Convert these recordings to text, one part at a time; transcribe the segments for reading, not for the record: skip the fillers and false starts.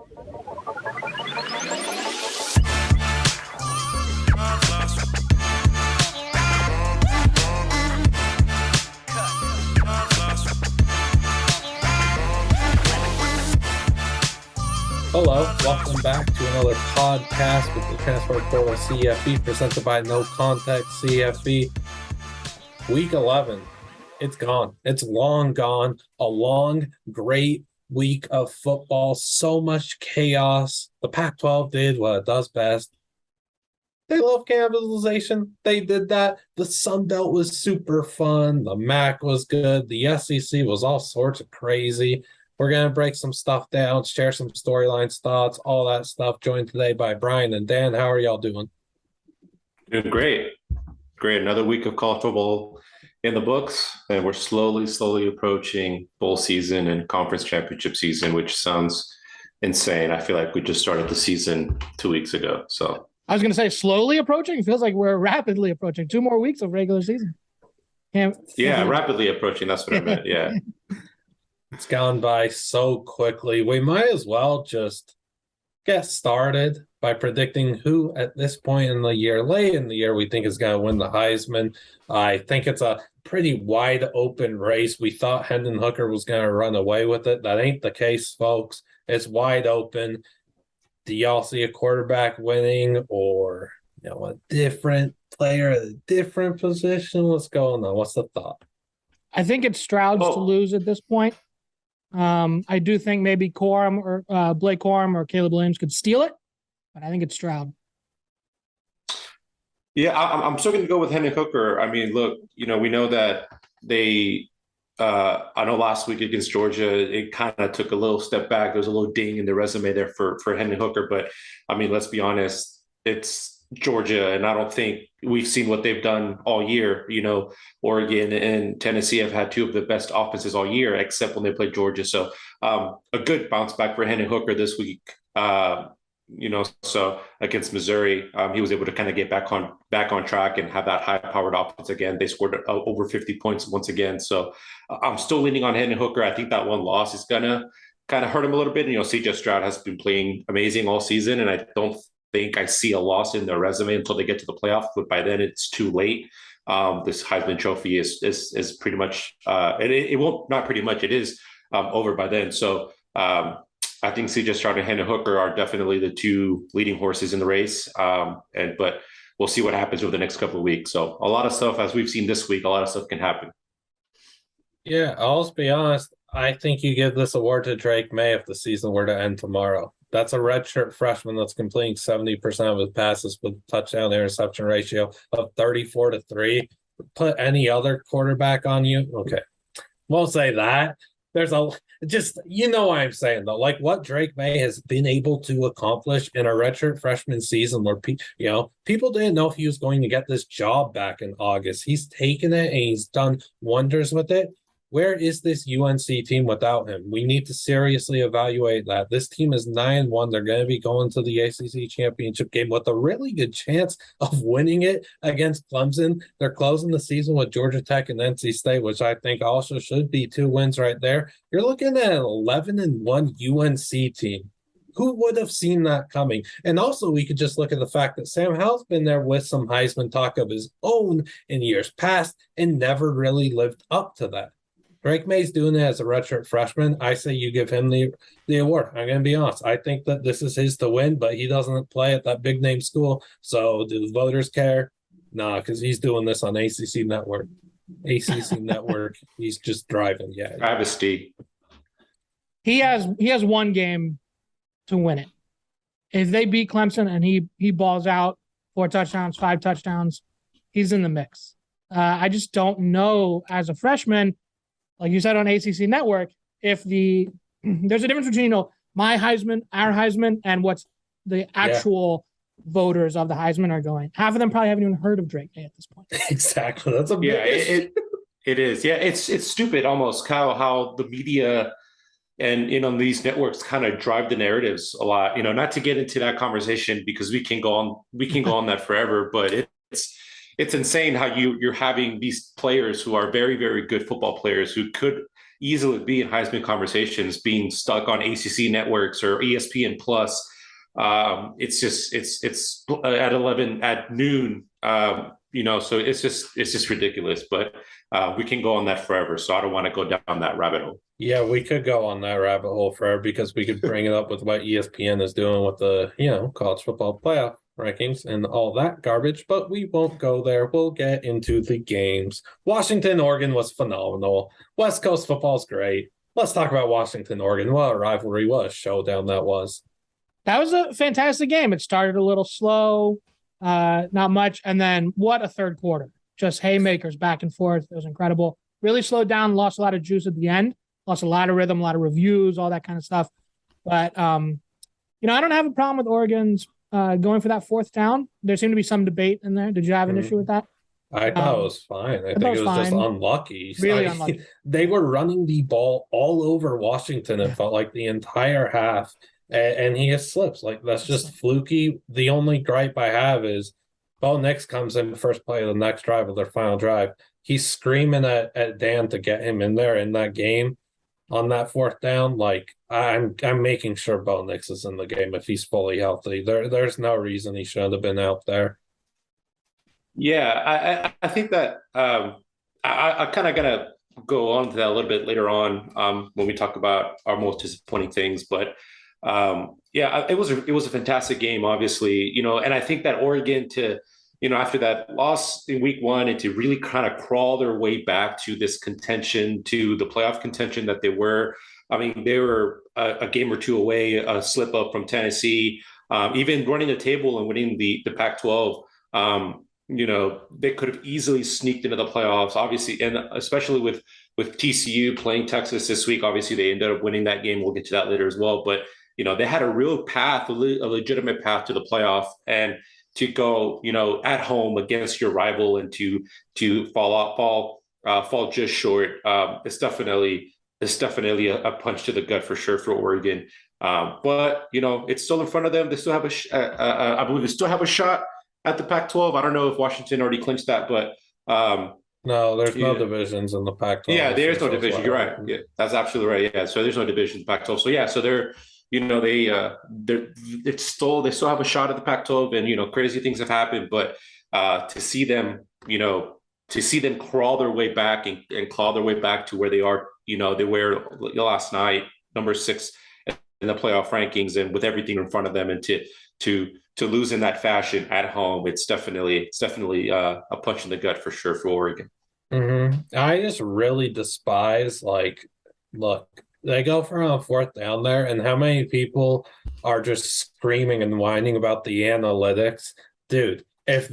Hello, welcome back to another podcast with the Transfer Portal CFB presented by NoContextCFB. Week 11, it's gone. It's long gone. A long, great week of football. So much chaos. The Pac-12 did what it does best. They love cannibalization. They did that. The Sun Belt was super fun. The MAC was good. The SEC was all sorts of crazy. We're going to break some stuff down, share some storylines, thoughts, all that stuff. Joined today by Brian and Dan. How are y'all doing? Doing great. Great. Another week of college football in the books, and we're slowly approaching bowl season and conference championship season, which sounds insane. I feel like we just started the season 2 weeks ago. So I was going to say slowly approaching. It feels like we're rapidly approaching 2 more weeks of regular season. Rapidly approaching. That's what I meant. Yeah. It's gone by so quickly. We might as well just get started by predicting who at this point in the year, late in the year, we think is going to win the Heisman. I think it's a pretty wide open race. We thought Hendon Hooker was going to run away with it. That ain't the case, folks. It's wide open. Do y'all see a quarterback winning or a different player at a different position? What's going on? What's the thought? I think it's Stroud's to lose at this point. I do think maybe Corum or Blake Corum or Caleb Williams could steal it, but I think it's Stroud. Yeah, I'm still going to go with Hendon Hooker. I mean, look, we know that they I know last week against Georgia, it kind of took a little step back. There's a little ding in the resume there for Hendon Hooker. But, I mean, let's be honest, it's Georgia, and I don't think we've seen what they've done all year. Oregon and Tennessee have had 2 of the best offenses all year, except when they played Georgia. So a good bounce back for Hendon Hooker this week. So against Missouri, he was able to kind of get back on track and have that high-powered offense again. They scored over 50 points once again. So I'm still leaning on Hendon Hooker. I think that one loss is gonna kind of hurt him a little bit. CJ Stroud has been playing amazing all season, and I don't think I see a loss in their resume until they get to the playoffs. But by then, it's too late. This Heisman Trophy is pretty much it won't, not pretty much, it is over by then. So I think CJ Stroud and Hendon Hooker are definitely the 2 leading horses in the race. But we'll see what happens over the next couple of weeks. So a lot of stuff, as we've seen this week, a lot of stuff can happen. Yeah, I'll be honest. I think you give this award to Drake May if the season were to end tomorrow. That's a redshirt freshman that's completing 70% of his passes with touchdown interception ratio of 34-3. Put any other quarterback on you. Okay. Won't say that. There's what I'm saying though, like what Drake May has been able to accomplish in a redshirt freshman season where people didn't know if he was going to get this job back in August. He's taken it and he's done wonders with it. Where is this UNC team without him? We need to seriously evaluate that. This team is 9-1. They're going to be going to the ACC championship game with a really good chance of winning it against Clemson. They're closing the season with Georgia Tech and NC State, which I think also should be 2 wins right there. You're looking at an 11-1 UNC team. Who would have seen that coming? And also, we could just look at the fact that Sam Howell's been there with some Heisman talk of his own in years past and never really lived up to that. Drake May's doing it as a redshirt freshman. I say you give him the award. I'm going to be honest. I think that this is his to win, but he doesn't play at that big name school. So do the voters care? Nah, because he's doing this on ACC Network. ACC Network. He's just driving. Yeah. Travesty. He has 1 game to win it. If they beat Clemson and he balls out 4 touchdowns, 5 touchdowns, he's in the mix. I just don't know as a freshman, like you said on ACC Network, if there's a difference between my Heisman, our Heisman, and what's the actual voters of the Heisman are going. Half of them probably haven't even heard of Drake May at this point. Exactly. That's a big issue. It is. Yeah, it's stupid almost how the media and these networks kind of drive the narratives a lot. Not to get into that conversation because we can go on that forever, but it's insane how you're having these players who are very, very good football players who could easily be in Heisman conversations, being stuck on ACC networks or ESPN Plus. It's at 11 at noon. So it's just ridiculous. But we can go on that forever. So I don't want to go down that rabbit hole. Yeah, we could go on that rabbit hole forever because we could bring it up with what ESPN is doing with the, college football playoff rankings and all that garbage, but we won't go there. We'll get into the games. Washington, Oregon was phenomenal. West Coast football's great. Let's talk about Washington, Oregon. What a rivalry, what a showdown that was. That was a fantastic game. It started a little slow, not much, and then what a third quarter. Just haymakers back and forth. It was incredible. Really slowed down, lost a lot of juice at the end. Lost a lot of rhythm, a lot of reviews, all that kind of stuff. But, I don't have a problem with Oregon's going for that fourth down. There seemed to be some debate in there. Did you have an issue with that? I thought it was fine. I think it was just unlucky. Really unlucky. They were running the ball all over Washington, it felt like the entire half, and he just slips. Like, that's just fluky. The only gripe I have is Bo Nix comes in the first play of the next drive of their final drive. He's screaming at Dan to get him in there in that game. On that fourth down, like I'm making sure Bo Nix is in the game if he's fully healthy. There's no reason he should have been out there. Yeah, I think that I kind of gonna go on to that a little bit later on when we talk about our most disappointing things. But it was a fantastic game, obviously, and I think that Oregon after that loss in week one and to really kind of crawl their way back to this contention, to the playoff contention that they were. I mean, they were a game or two away, a slip up from Tennessee, even running the table and winning the Pac-12. They could have easily sneaked into the playoffs, obviously, and especially with TCU playing Texas this week. Obviously, they ended up winning that game. We'll get to that later as well. But, they had a real path, a legitimate path to the playoff. And to go, at home against your rival and to fall just short, it's definitely a punch to the gut for sure for Oregon. But it's still in front of them. They still have I believe they still have a shot at the Pac-12. I don't know if Washington already clinched that, but no, there's no divisions in the Pac-12. Yeah, there's no division. You're right. Yeah, that's absolutely right. Yeah, so there's no division in the Pac-12. So yeah, so they're. They still have a shot at the Pac-12, and crazy things have happened. But to see them crawl their way back and claw their way back to where they are, they were last night, number 6 in the playoff rankings, and with everything in front of them, and to lose in that fashion at home, it's definitely a punch in the gut for sure for Oregon. Mm-hmm. I just really despise look. They go for a fourth down there, and how many people are just screaming and whining about the analytics? Dude, if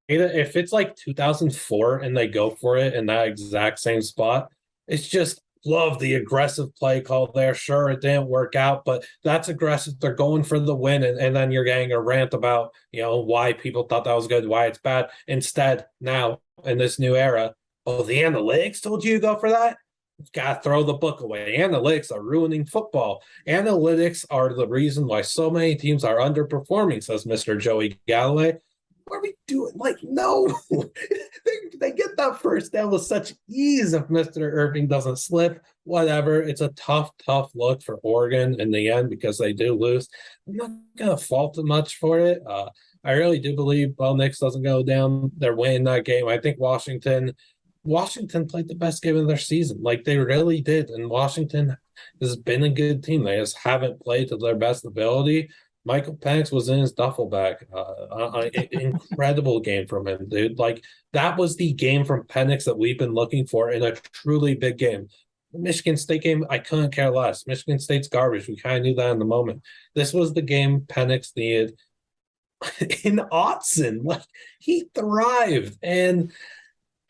it's like 2004 and they go for it in that exact same spot, it's just love the aggressive play call there. Sure, it didn't work out, but that's aggressive. They're going for the win, and then you're getting a rant about, why people thought that was good, why it's bad. Instead, now, in this new era, the analytics told you to go for that? You've got to throw the book away. Analytics are ruining football. Analytics are the reason why so many teams are underperforming, says Mr. Joey Galloway. What are we doing? No. they get that first down with such ease if Mr. Irving doesn't slip. Whatever. It's a tough look for Oregon in the end because they do lose. I'm not going to fault them much for it. I really do believe Bo Nix doesn't go down. They're winning that game. I think Washington played the best game of their season. They really did. And Washington has been a good team. They just haven't played to their best ability. Michael Penix was in his duffel bag. Incredible game from him, dude. That was the game from Penix that we've been looking for in a truly big game. The Michigan State game, I couldn't care less. Michigan State's garbage. We kind of knew that in the moment. This was the game Penix needed in Autzen. He thrived. And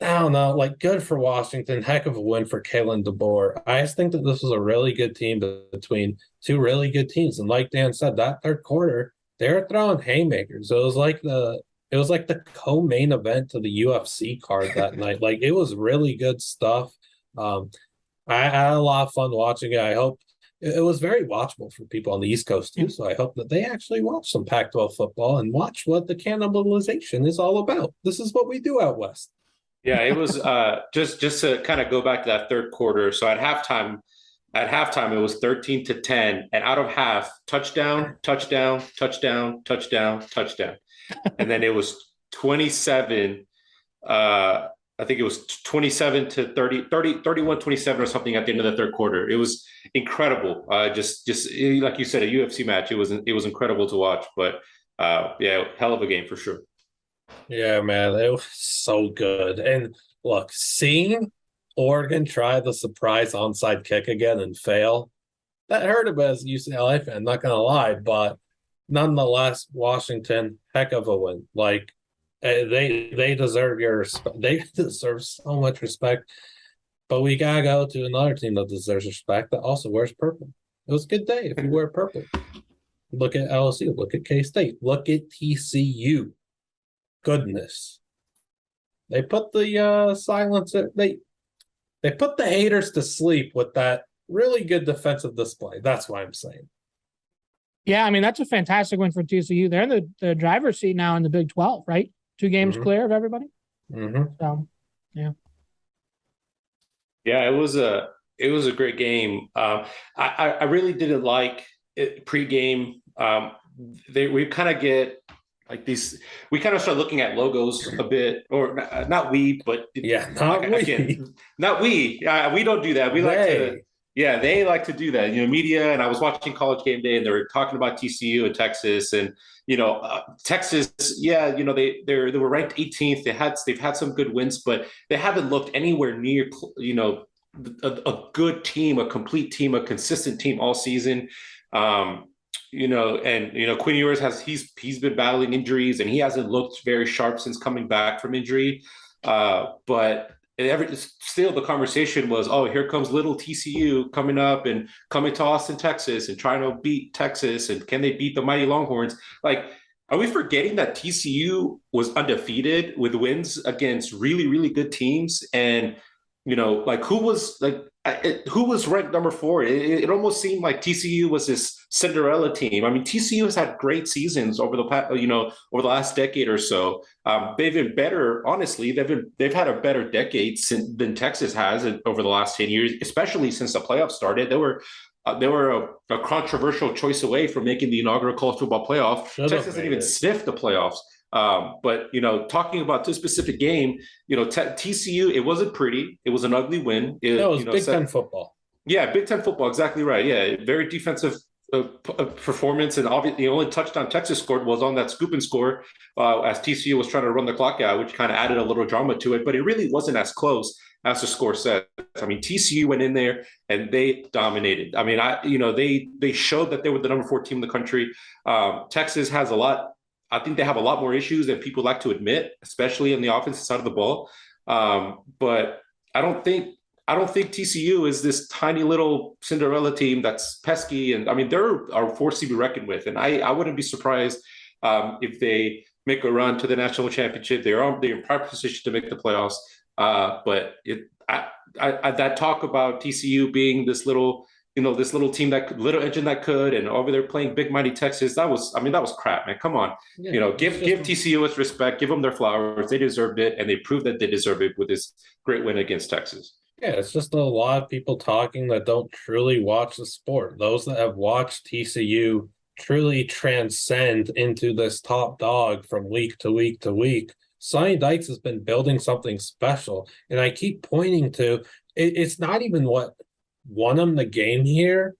I don't know, good for Washington. Heck of a win for Kalen DeBoer. I just think that this was a really good team between two really good teams. And like Dan said, that third quarter, they were throwing haymakers. It was like the co-main event to the UFC card that night. It was really good stuff. I had a lot of fun watching it. I hope it was very watchable for people on the East Coast too. So I hope that they actually watch some Pac-12 football and watch what the cannibalization is all about. This is what we do out West. Yeah, it was just to kind of go back to that third quarter. So at halftime it was 13-10, and out of half, touchdown, touchdown, touchdown, touchdown, touchdown. And then it was 27 I think it was 27 to 30, 30, 31, 27 or something at the end of the third quarter. It was incredible. Just like you said, a UFC match. It was incredible to watch, but yeah, hell of a game for sure. Yeah, man, it was so good. And look, seeing Oregon try the surprise onside kick again and fail, that hurt him as a UCLA fan, not gonna lie, but nonetheless, Washington, heck of a win. Like they deserve your respect. They deserve so much respect. But we gotta go to another team that deserves respect that also wears purple. It was a good day if you wear purple. Look at LSU, look at K-State, look at TCU. Goodness. They put the silencer, they put the haters to sleep with that really good defensive display. That's what I'm saying. Yeah, I mean, that's a fantastic win for TCU. They're in the driver's seat now in the Big 12, right? 2 games clear of everybody. So, yeah. Yeah, it was a great game. I really didn't like it pregame. We kind of get like these. We kind of start looking at logos a bit, or not we, but Yeah, not we. Again, not we. We don't do that. We like to. Yeah, they like to do that. Media. And I was watching College Game Day, and they were talking about TCU and Texas, and Texas. Yeah, they were ranked 18th. They've had some good wins, but they haven't looked anywhere near a good team, a complete team, a consistent team all season. Quinn Ewers he's been battling injuries, and he hasn't looked very sharp since coming back from injury. But still the conversation was, oh, here comes little TCU coming up and coming to Austin, Texas, and trying to beat Texas, and can they beat the mighty Longhorns? Like, are we forgetting that TCU was undefeated with wins against really, really good teams? And who was ranked number 4? It almost seemed like TCU was this Cinderella team. I mean, TCU has had great seasons over the last decade or so. They've been better, honestly. They've had a better decade than Texas has over the last 10 years, especially since the playoffs started. They were a controversial choice away from making the inaugural college football playoff. Texas didn't even sniff the playoffs. But talking about this specific game, TCU, it wasn't pretty. It was an ugly win. It was Big Ten football. Yeah, Big Ten football, exactly right. Yeah, very defensive performance, and obviously the only touchdown Texas scored was on that scoop and score as TCU was trying to run the clock out, which kind of added a little drama to it. But it really wasn't as close as the score said. I mean, TCU went in there and they dominated. I mean, they showed that they were the number 4 team in the country. Texas has a lot. I think they have a lot more issues than people like to admit, especially on the offensive side of the ball. But I don't think TCU is this tiny little Cinderella team that's pesky. And I mean, they're a force to be reckoned with. And I wouldn't be surprised if they make a run to the national championship. They're in prime position to make the playoffs. But that talk about TCU being this little team little engine that could, and over there playing big mighty Texas, that was crap, man. Come on, give TCU its respect, give them their flowers. They deserved it, and they proved that they deserve it with this great win against Texas. Yeah, it's just a lot of people talking that don't truly watch the sport. Those that have watched TCU truly transcend into this top dog from week to week to week. Sonny Dykes has been building something special, and I keep pointing to it's not even what won them the game here,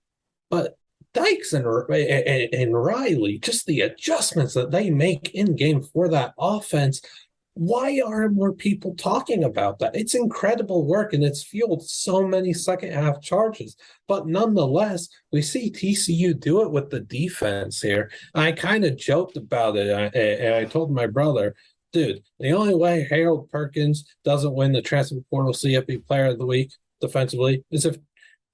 but Dykes and Riley, just the adjustments that they make in game for that offense. Why aren't more people talking about that? It's incredible work, and it's fueled so many second half charges. But nonetheless, we see TCU do it with the defense here. I kind of joked about it, and I told my brother, dude, the only way Harold Perkins doesn't win the Transfer Portal CFB Player of the Week defensively is if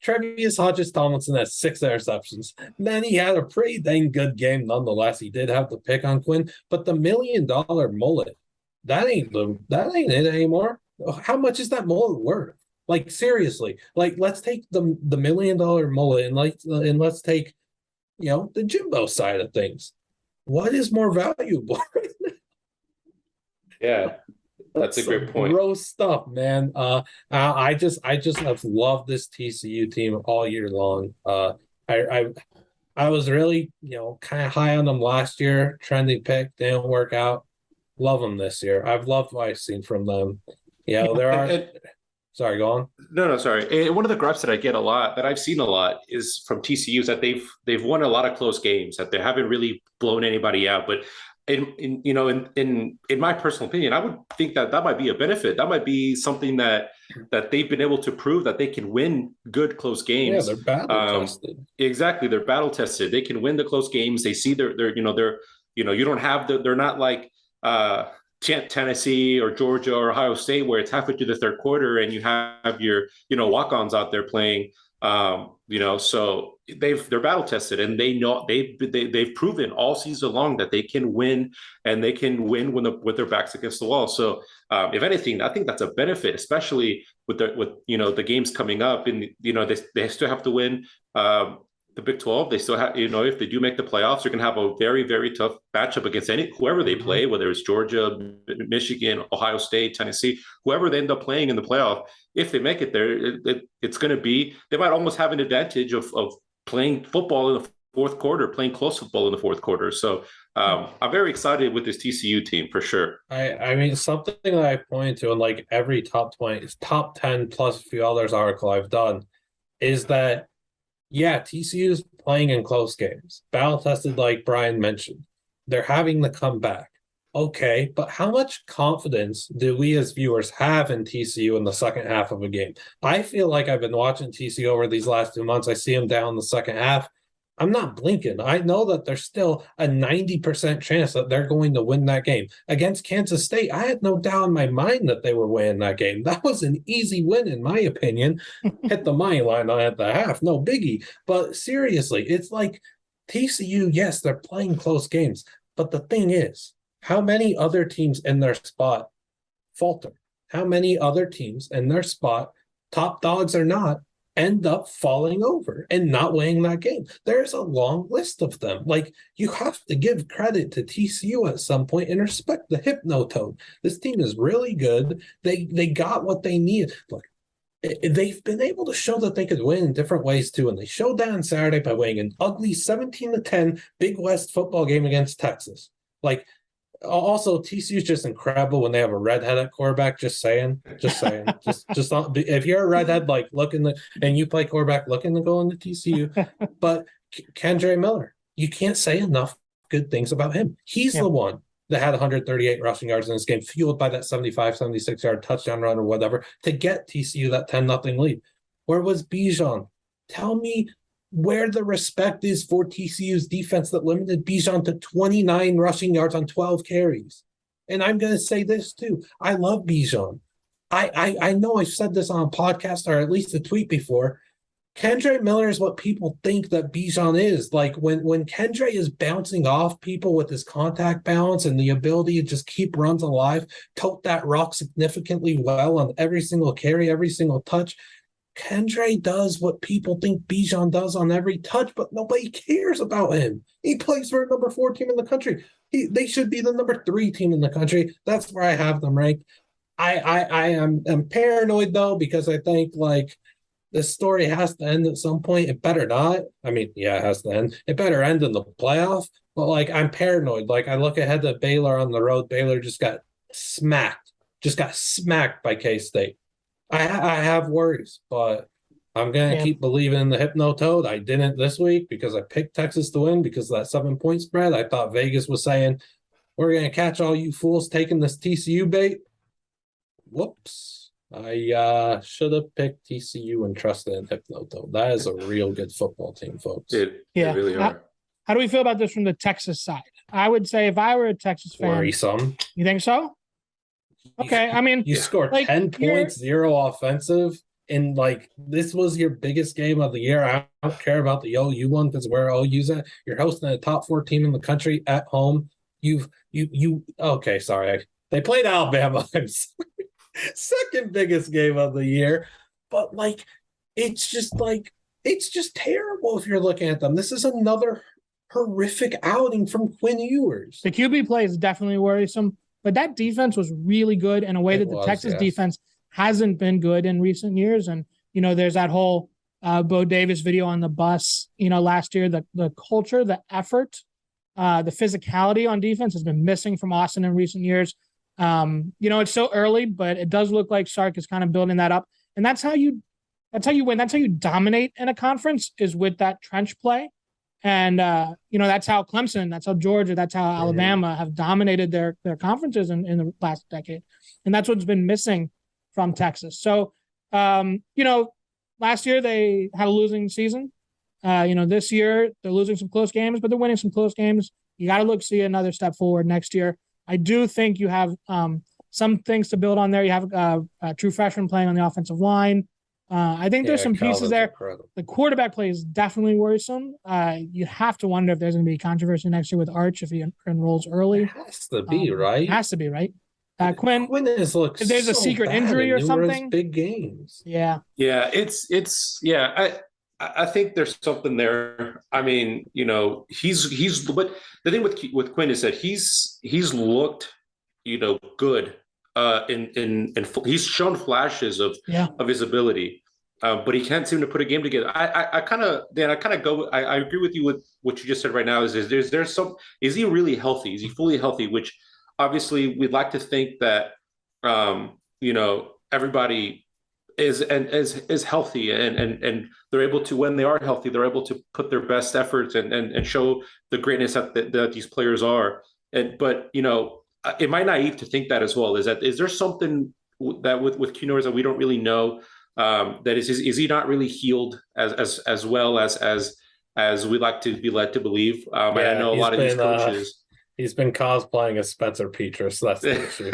Trevius Hodges-Tomlinson has 6 interceptions. Then he had a pretty dang good game nonetheless. He did have the pick on Quinn, but the $1 million mullet, that ain't it anymore. How much is that mullet worth? Like, seriously, like, let's take the $1 million mullet and let's take, the Jimbo side of things. What is more valuable? Yeah. That's a great point. Gross stuff, man. I just have loved this TCU team all year long. I I was really, kind of high on them last year. Trending pick, didn't work out. Love them this year. I've loved what I've seen from them. There are. Sorry, go on. No, sorry. And one of the gripes that I get a lot, that I've seen a lot, is from TCU is that they've won a lot of close games, that they haven't really blown anybody out. But in my personal opinion, I would think that might be a benefit. That might be something that they've been able to prove, that they can win good close games. Yeah, they're battle tested. Exactly, they're battle tested. They can win the close games. They see they're you don't have they're not like Tennessee or Georgia or Ohio State, where it's halfway through the third quarter and you have your walk-ons out there playing. So they're battle tested, and they know they've proven all season long that they can win, and they can win with their backs against the wall. So if anything, I think that's a benefit, especially with the games coming up, and they still have to win the Big 12. They still have, if they do make the playoffs, they're going to have a very, very tough matchup against whoever they play, whether it's Georgia, Michigan, Ohio State, Tennessee, whoever they end up playing in the playoff. If they make it there, it's going to be, they might almost have an advantage of playing football in the fourth quarter, playing close football in the fourth quarter. So I'm very excited with this TCU team for sure. I mean, something that I pointed to in like every top 20, top 10 plus a few others article I've done is that, yeah, TCU is playing in close games, battle tested, like Brian mentioned. They're having the comeback. Okay, but how much confidence do we as viewers have in TCU in the second half of a game? I feel like I've been watching TCU over these last 2 months. I see them down in the second half. I'm not blinking. I know that there's still a 90% chance that they're going to win that game. Against Kansas State, I had no doubt in my mind that they were winning that game. That was an easy win, in my opinion. Hit the money line at the half, no biggie. But seriously, it's like TCU, yes, they're playing close games. But the thing is, how many other teams in their spot falter? How many other teams in their spot, top dogs or not, end up falling over and not winning that game? There's a long list of them. Like, you have to give credit to TCU at some point and respect the hypnotoad. This team is really good. They got what they needed. Look, they've been able to show that they could win in different ways too, and they showed that on Saturday by winning an ugly 17-10 Big West football game against Texas. Like, also, TCU's just incredible when they have a redhead at quarterback. Just saying. just not, if you're a redhead, like and you play quarterback, looking to go into TCU. But Kendre Miller, you can't say enough good things about him. He's the one that had 138 rushing yards in this game, fueled by that 75, 76-yard touchdown run or whatever, to get TCU that 10-0 lead. Where was Bijan? Tell me where the respect is for TCU's defense that limited Bijan to 29 rushing yards on 12 carries. And I'm going to say this too. I love Bijan. I know I've said this on a podcast or at least a tweet before. Kendre Miller is what people think that Bijan is. Like, when Kendre is bouncing off people with his contact balance and the ability to just keep runs alive, tote that rock significantly well on every single carry, every single touch, Kendre does what people think Bijan does on every touch, but nobody cares about him. He plays for a number 4 team in the country. They should be the number 3 team in the country. That's where I have them ranked. I am paranoid, though, because I think, like, this story has to end at some point. It better not. I mean, yeah, it has to end. It better end in the playoff. But, like, I'm paranoid. Like, I look ahead to Baylor on the road. Baylor just got smacked by K-State. I have worries, but I'm going to keep believing in the hypnotoad. I didn't this week because I picked Texas to win because of that 7-point spread. I thought Vegas was saying, we're going to catch all you fools taking this TCU bait. Whoops. I should have picked TCU and trusted in hypnotoad. That is a real good football team, folks. They really are. How do we feel about this from the Texas side? I would say if I were a Texas fan. Worrisome. You think so? Okay, I mean, you scored 10 points, 0 offensive, and like this was your biggest game of the year. I don't care about the OU one because where OU's at. You're hosting a top 4 team in the country at home. Okay, sorry. They played Alabama. Second biggest game of the year, but like it's just terrible if you're looking at them. This is another horrific outing from Quinn Ewers. The QB play is definitely worrisome. But that defense was really good in a way that the Texas defense hasn't been good in recent years. And, there's that whole Bo Davis video on the bus, last year, the culture, the effort, the physicality on defense has been missing from Austin in recent years. It's so early, but it does look like Sark is kind of building that up. And that's how you win. That's how you dominate in a conference, is with that trench play. And, that's how Clemson, that's how Georgia, that's how Alabama have dominated their conferences in the last decade. And that's what's been missing from Texas. So, last year they had a losing season. This year they're losing some close games, but they're winning some close games. You got to see another step forward next year. I do think you have some things to build on there. You have a true freshman playing on the offensive line. I think there's some pieces there. Incredible. The quarterback play is definitely worrisome. You have to wonder if there's going to be controversy next year with Arch if he enrolls early. It has to be, right? It has to be, right? Quinn has looked if there's a secret injury or something. Big games. Yeah. Yeah, I think there's something there. I mean, he's but the thing with Quinn is that he's looked, good. In he's shown flashes of his ability, but he can't seem to put a game together. I agree with you with what you just said right now. Is he really healthy? Is he fully healthy? Which obviously we'd like to think that everybody is healthy and they're able to, when they are healthy, they're able to put their best efforts and show the greatness that these players are. But it might naive to think that as well. Is there something that with Keenor that we don't really know? That is he not really healed as well as we like to be led to believe? And I know a lot of these coaches. He's been cosplaying as Spencer Petras. That's the issue.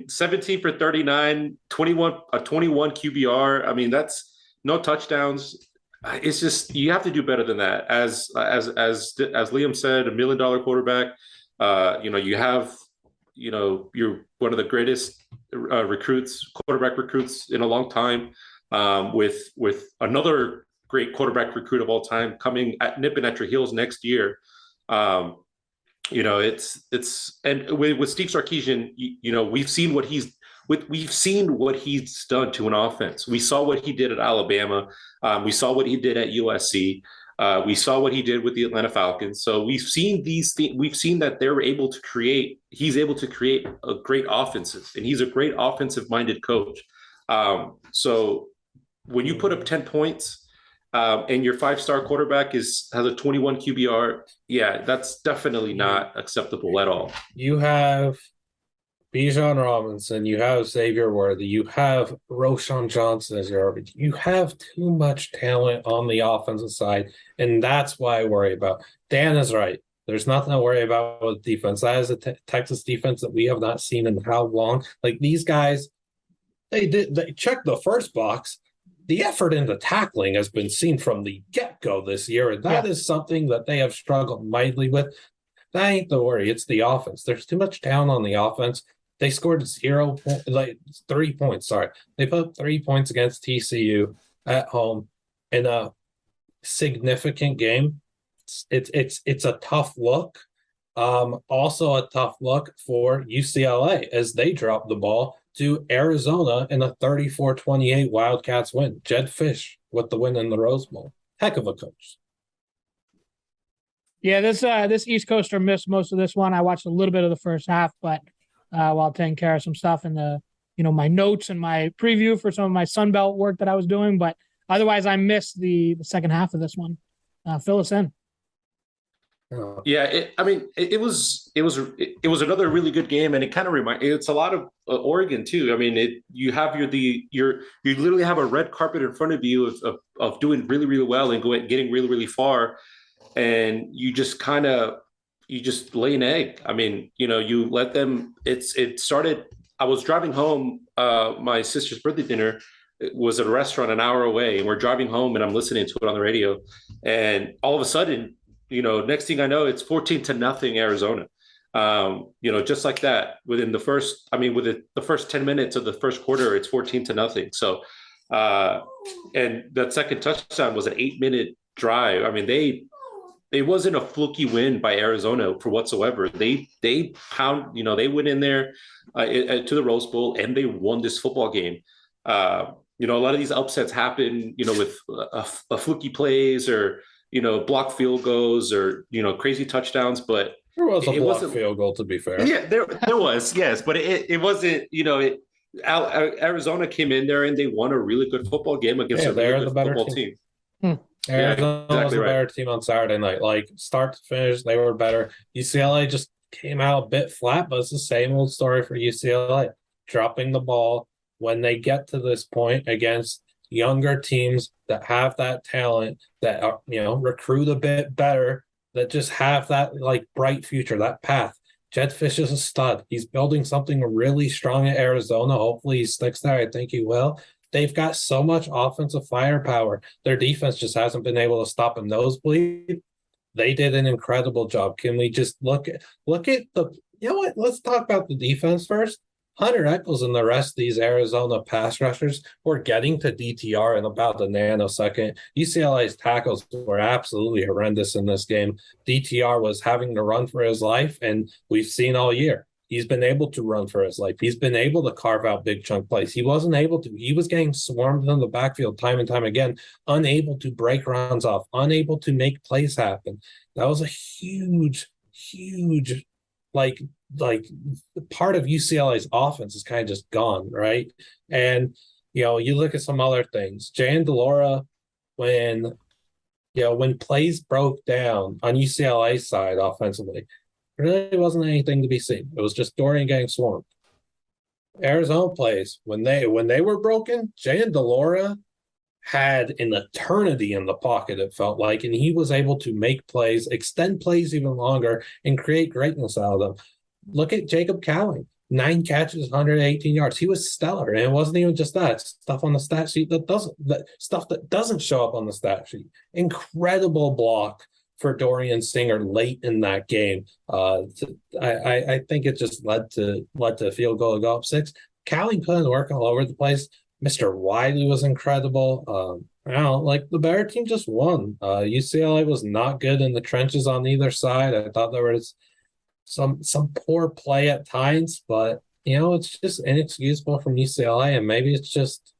17 for 39, 21 QBR. I mean, that's no touchdowns. It's just, you have to do better than that. As Liam said, $1 million quarterback. You're one of the greatest quarterback recruits in a long time, with another great quarterback recruit of all time nipping at your heels next year. It's and with Steve Sarkisian, we've seen what he's done to an offense. We saw what he did at Alabama. We saw what he did at USC. We saw what he did with the Atlanta Falcons. So we've seen these things. We've seen that he's able to create a great offensive, and he's a great offensive-minded coach. So when you put up 10 points, and your 5-star quarterback has a 21 QBR, that's definitely not acceptable at all. You have Bijan Robinson, you have Xavier Worthy, you have Roschon Johnson as your RB. You have too much talent on the offensive side, and that's why I worry about. Dan is right. There's nothing to worry about with defense. That is a Texas defense that we have not seen in how long. Like, these guys, they checked the first box. The effort into tackling has been seen from the get-go this year, and that is something that they have struggled mightily with. That ain't the worry. It's the offense. There's too much talent on the offense. They scored 3 points. Sorry. They put up 3 points against TCU at home in a significant game. It's a tough look. Also a tough look for UCLA as they drop the ball to Arizona in a 34-28 Wildcats win. Jed Fish with the win in the Rose Bowl. Heck of a coach. Yeah, this East Coaster missed most of this one. I watched a little bit of the first half, but while taking care of some stuff in the, my notes and my preview for some of my Sunbelt work that I was doing. But otherwise, I missed the second half of this one. Fill us in. Yeah, it was another really good game, and it kind of it's a lot of Oregon too. I mean, you literally have a red carpet in front of you of doing really, really well and getting really, really far, and you just lay an egg. I mean, you let them. It started. I was driving home. My sister's birthday dinner was at a restaurant an hour away, and we're driving home, and I'm listening to it on the radio, and all of a sudden, next thing I know, it's 14-0 Arizona. Just like that. Within the first 10 minutes of the first quarter, it's 14-0. So, and that second touchdown was an 8-minute drive. I mean, it wasn't a fluky win by Arizona for whatsoever. They pound, they went in there to the Rose Bowl and they won this football game. A lot of these upsets happen, with a fluky plays or block field goals or crazy touchdowns, but There was a it blocked wasn't. field goal, to be fair. Yeah, there was, yes, but it wasn't. Arizona came in there and they won a really good football game against Yeah, a they're really the good better football team. team. Arizona was exactly a right. better team on Saturday night. Like start to finish, they were better. UCLA just came out a bit flat, but it's the same old story for UCLA. Dropping the ball when they get to this point against younger teams that have that talent, that are, recruit a bit better, that just have that like bright future, that path. Jedd Fisch is a stud. He's building something really strong at Arizona. Hopefully he sticks there. I think he will. They've got so much offensive firepower. Their defense just hasn't been able to stop a nosebleed. They did an incredible job. Can we just look at the, you know what? Let's talk about the defense first. Hunter Echols and the rest of these Arizona pass rushers were getting to DTR in about a nanosecond. UCLA's tackles were absolutely horrendous in this game. DTR was having to run for his life, and we've seen all year. He's been able to run for his life. He's been able to carve out big chunk plays. He wasn't able to. He was getting swarmed in the backfield time and time again, unable to break runs off, unable to make plays happen. That was a huge, huge, like part of UCLA's offense is kind of just gone, right? And you look at some other things. Jan DeLora, when plays broke down on UCLA's side offensively, really wasn't anything to be seen. It was just Dorian getting swarmed. Arizona plays when they were broken, Jan DeLora had an eternity in the pocket, it felt like, and he was able to make plays, extend plays even longer, and create greatness out of them. Look at Jacob Cowing, 9 catches, 118 yards. He was stellar, and it wasn't even just that stuff on the stat sheet that doesn't show up on the stat sheet. Incredible block for Dorian Singer late in that game. I think it just led to a field goal to go up 6. Cowing put in work all over the place. Mr. Wiley was incredible. The better team just won. UCLA was not good in the trenches on either side. I thought there was some poor play at times, but it's just inexcusable from UCLA, and maybe it's just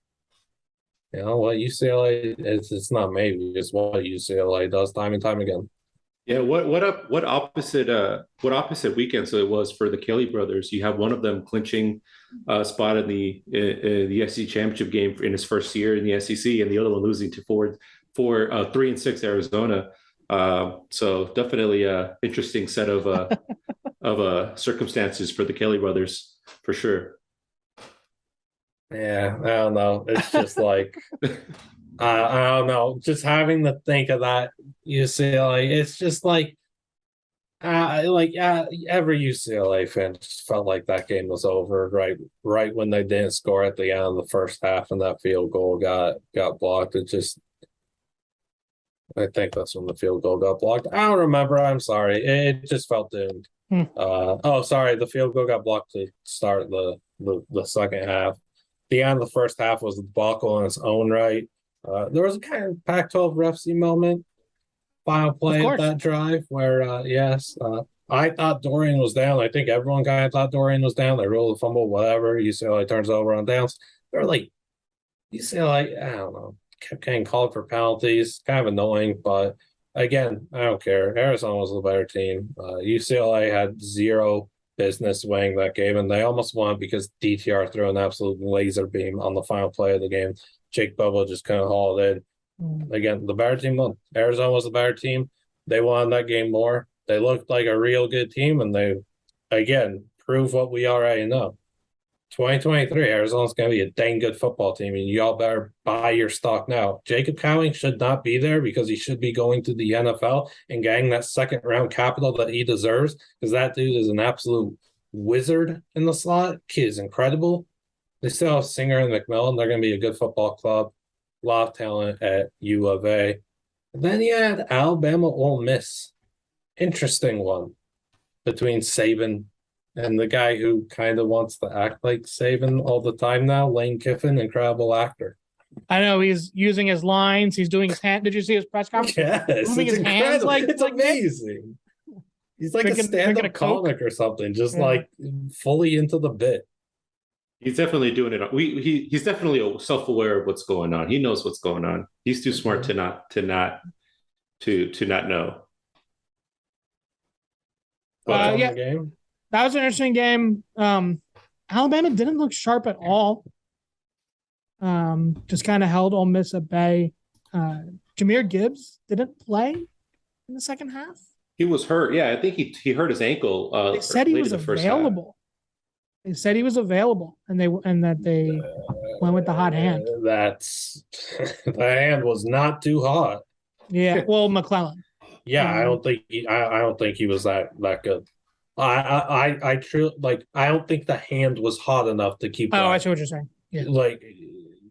what UCLA is. It's not maybe, it's what UCLA does time and time again. Yeah, what opposite weekend so it was for the Kelly brothers. You have one of them clinching a spot in the SEC championship game in his first year in the SEC, and the other one losing to 3-6 Arizona. So definitely a interesting set of circumstances for the Kelly brothers for sure. Yeah, I don't know. It's just like I don't know. Just having to think of that UCLA, it's just like every UCLA fan just felt like that game was over right when they didn't score at the end of the first half and that field goal got blocked. I think that's when the field goal got blocked. I don't remember. I'm sorry. It just felt doomed. Sorry. The field goal got blocked to start the second half. The end of the first half was a debacle in its own right. There was a kind of Pac-12 refsy moment, final play of that drive where, I thought Dorian was down. I think everyone kind of thought Dorian was down. They ruled a fumble, whatever. UCLA turns over on downs. They're like, UCLA, I don't know, kept getting called for penalties. Kind of annoying, but again, I don't care. Arizona was the better team. UCLA had zero business winning that game, and they almost won because DTR threw an absolute laser beam on the final play of the game. Jake Bobo just kind of hauled in. Again, the better team won. Arizona was the better team. They won that game more. They looked like a real good team, and they, again, prove what we already know. 2023, Arizona's going to be a dang good football team, and you all better buy your stock now. Jacob Cowing should not be there because he should be going to the NFL and getting that second-round capital that he deserves, because that dude is an absolute wizard in the slot. Kid is incredible. They still have Singer and McMillan. They're going to be a good football club. A lot of talent at U of A. And then you had Alabama Ole Miss. Interesting one between Saban and the guy who kind of wants to act like Saban all the time now, Lane Kiffin, incredible actor. I know he's using his lines. He's doing his hand. Did you see his press conference? Yes, Moving it's his hands incredible. It's like Nick? amazing. He's like a Drinking a stand-up Coke. comic or something, just Yeah. like fully into the bit. He's definitely doing it. He's definitely self-aware of what's going on. He knows what's going on. He's too smart to not know. What's on Yeah, the game? that was an interesting game. Alabama didn't look sharp at all. Just kind of held Ole Miss at bay. Jahmyr Gibbs didn't play in the second half. He was hurt. Yeah, I think he hurt his ankle. They said he was available. They said he was available, and that they went with the hot hand. That's the hand was not too hot. Yeah, well, McClellan. Yeah, I don't think he was that good. I truly I don't think the hand was hot enough to keep. Oh, I see what you're saying. Yeah. Like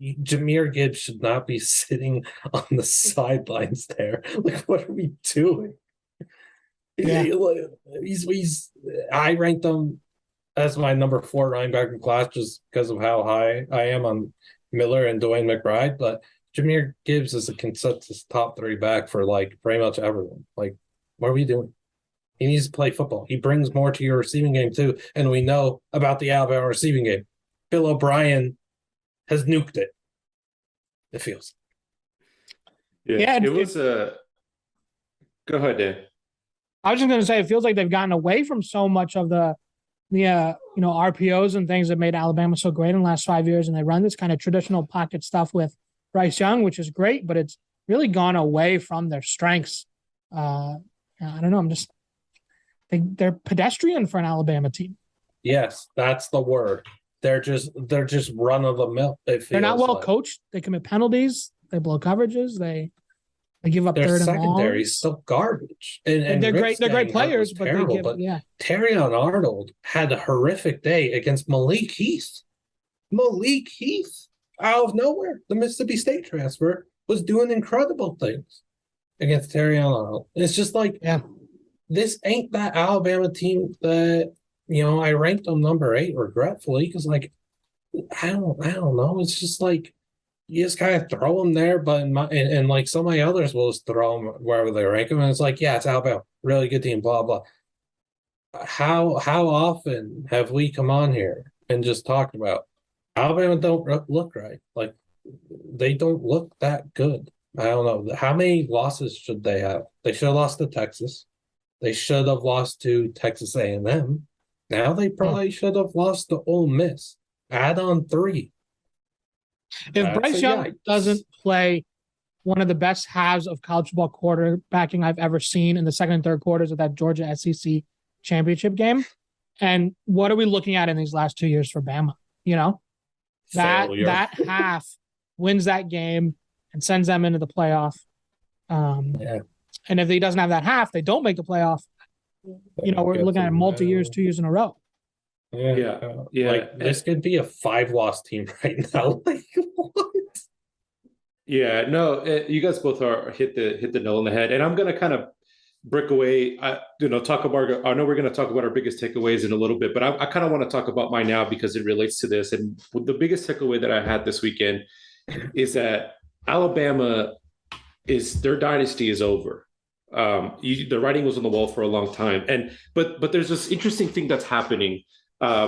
Jahmyr Gibbs should not be sitting on the sidelines there. Like, what are we doing? Yeah. He's I ranked him as my number 4 running back in class just because of how high I am on Miller and Dwayne McBride, but Jahmyr Gibbs is a consensus top 3 back for like pretty much everyone. Like, what are we doing? He needs to play football. He brings more to your receiving game too, and we know about the Alabama receiving game. Bill O'Brien has nuked it. It feels. Yeah, it was a. Go ahead, Dan. I was just going to say, it feels like they've gotten away from so much of the RPOs and things that made Alabama so great in the last 5 years, and they run this kind of traditional pocket stuff with Bryce Young, which is great, but it's really gone away from their strengths. I don't know. They're pedestrian for an Alabama team. Yes, that's the word. They're just run of the mill. They're not well coached. They commit penalties. They blow coverages. They give up third and long. Their secondary is still garbage. And they're great. They're great players, but terrible, Terrion Arnold had a horrific day against Malik Heath. Malik Heath, out of nowhere, the Mississippi State transfer, was doing incredible things against Terrion Arnold. It's just like, this ain't that Alabama team that I ranked them number 8 regretfully because I don't know. It's just like, you just kind of throw them there, but and like some of my others will just throw them wherever they rank them, and it's like, yeah, it's Alabama, really good team, blah blah. How often have we come on here and just talked about Alabama don't look right? Like, they don't look that good. I don't know how many losses should they have. They should have lost to Texas. They should have lost to Texas A&M. Now they probably should have lost to Ole Miss. Add on 3. If Bryce Young doesn't play one of the best halves of college football quarterbacking I've ever seen in the second and third quarters of that Georgia SEC championship game, and what are we looking at in these last 2 years for Bama? That half wins that game and sends them into the playoff. And if he doesn't have that half, they don't make the playoff. We're looking at multi-years, 2 years in a row. Yeah. Like, this could be a 5-loss team right now. Like, what? Yeah, no, you guys both hit the nail on the head, and I'm gonna kind of break away. Talk about. I know we're gonna talk about our biggest takeaways in a little bit, but I kind of want to talk about mine now because it relates to this. And the biggest takeaway that I had this weekend is that Alabama their dynasty is over. The writing was on the wall for a long time, but there's this interesting thing that's happening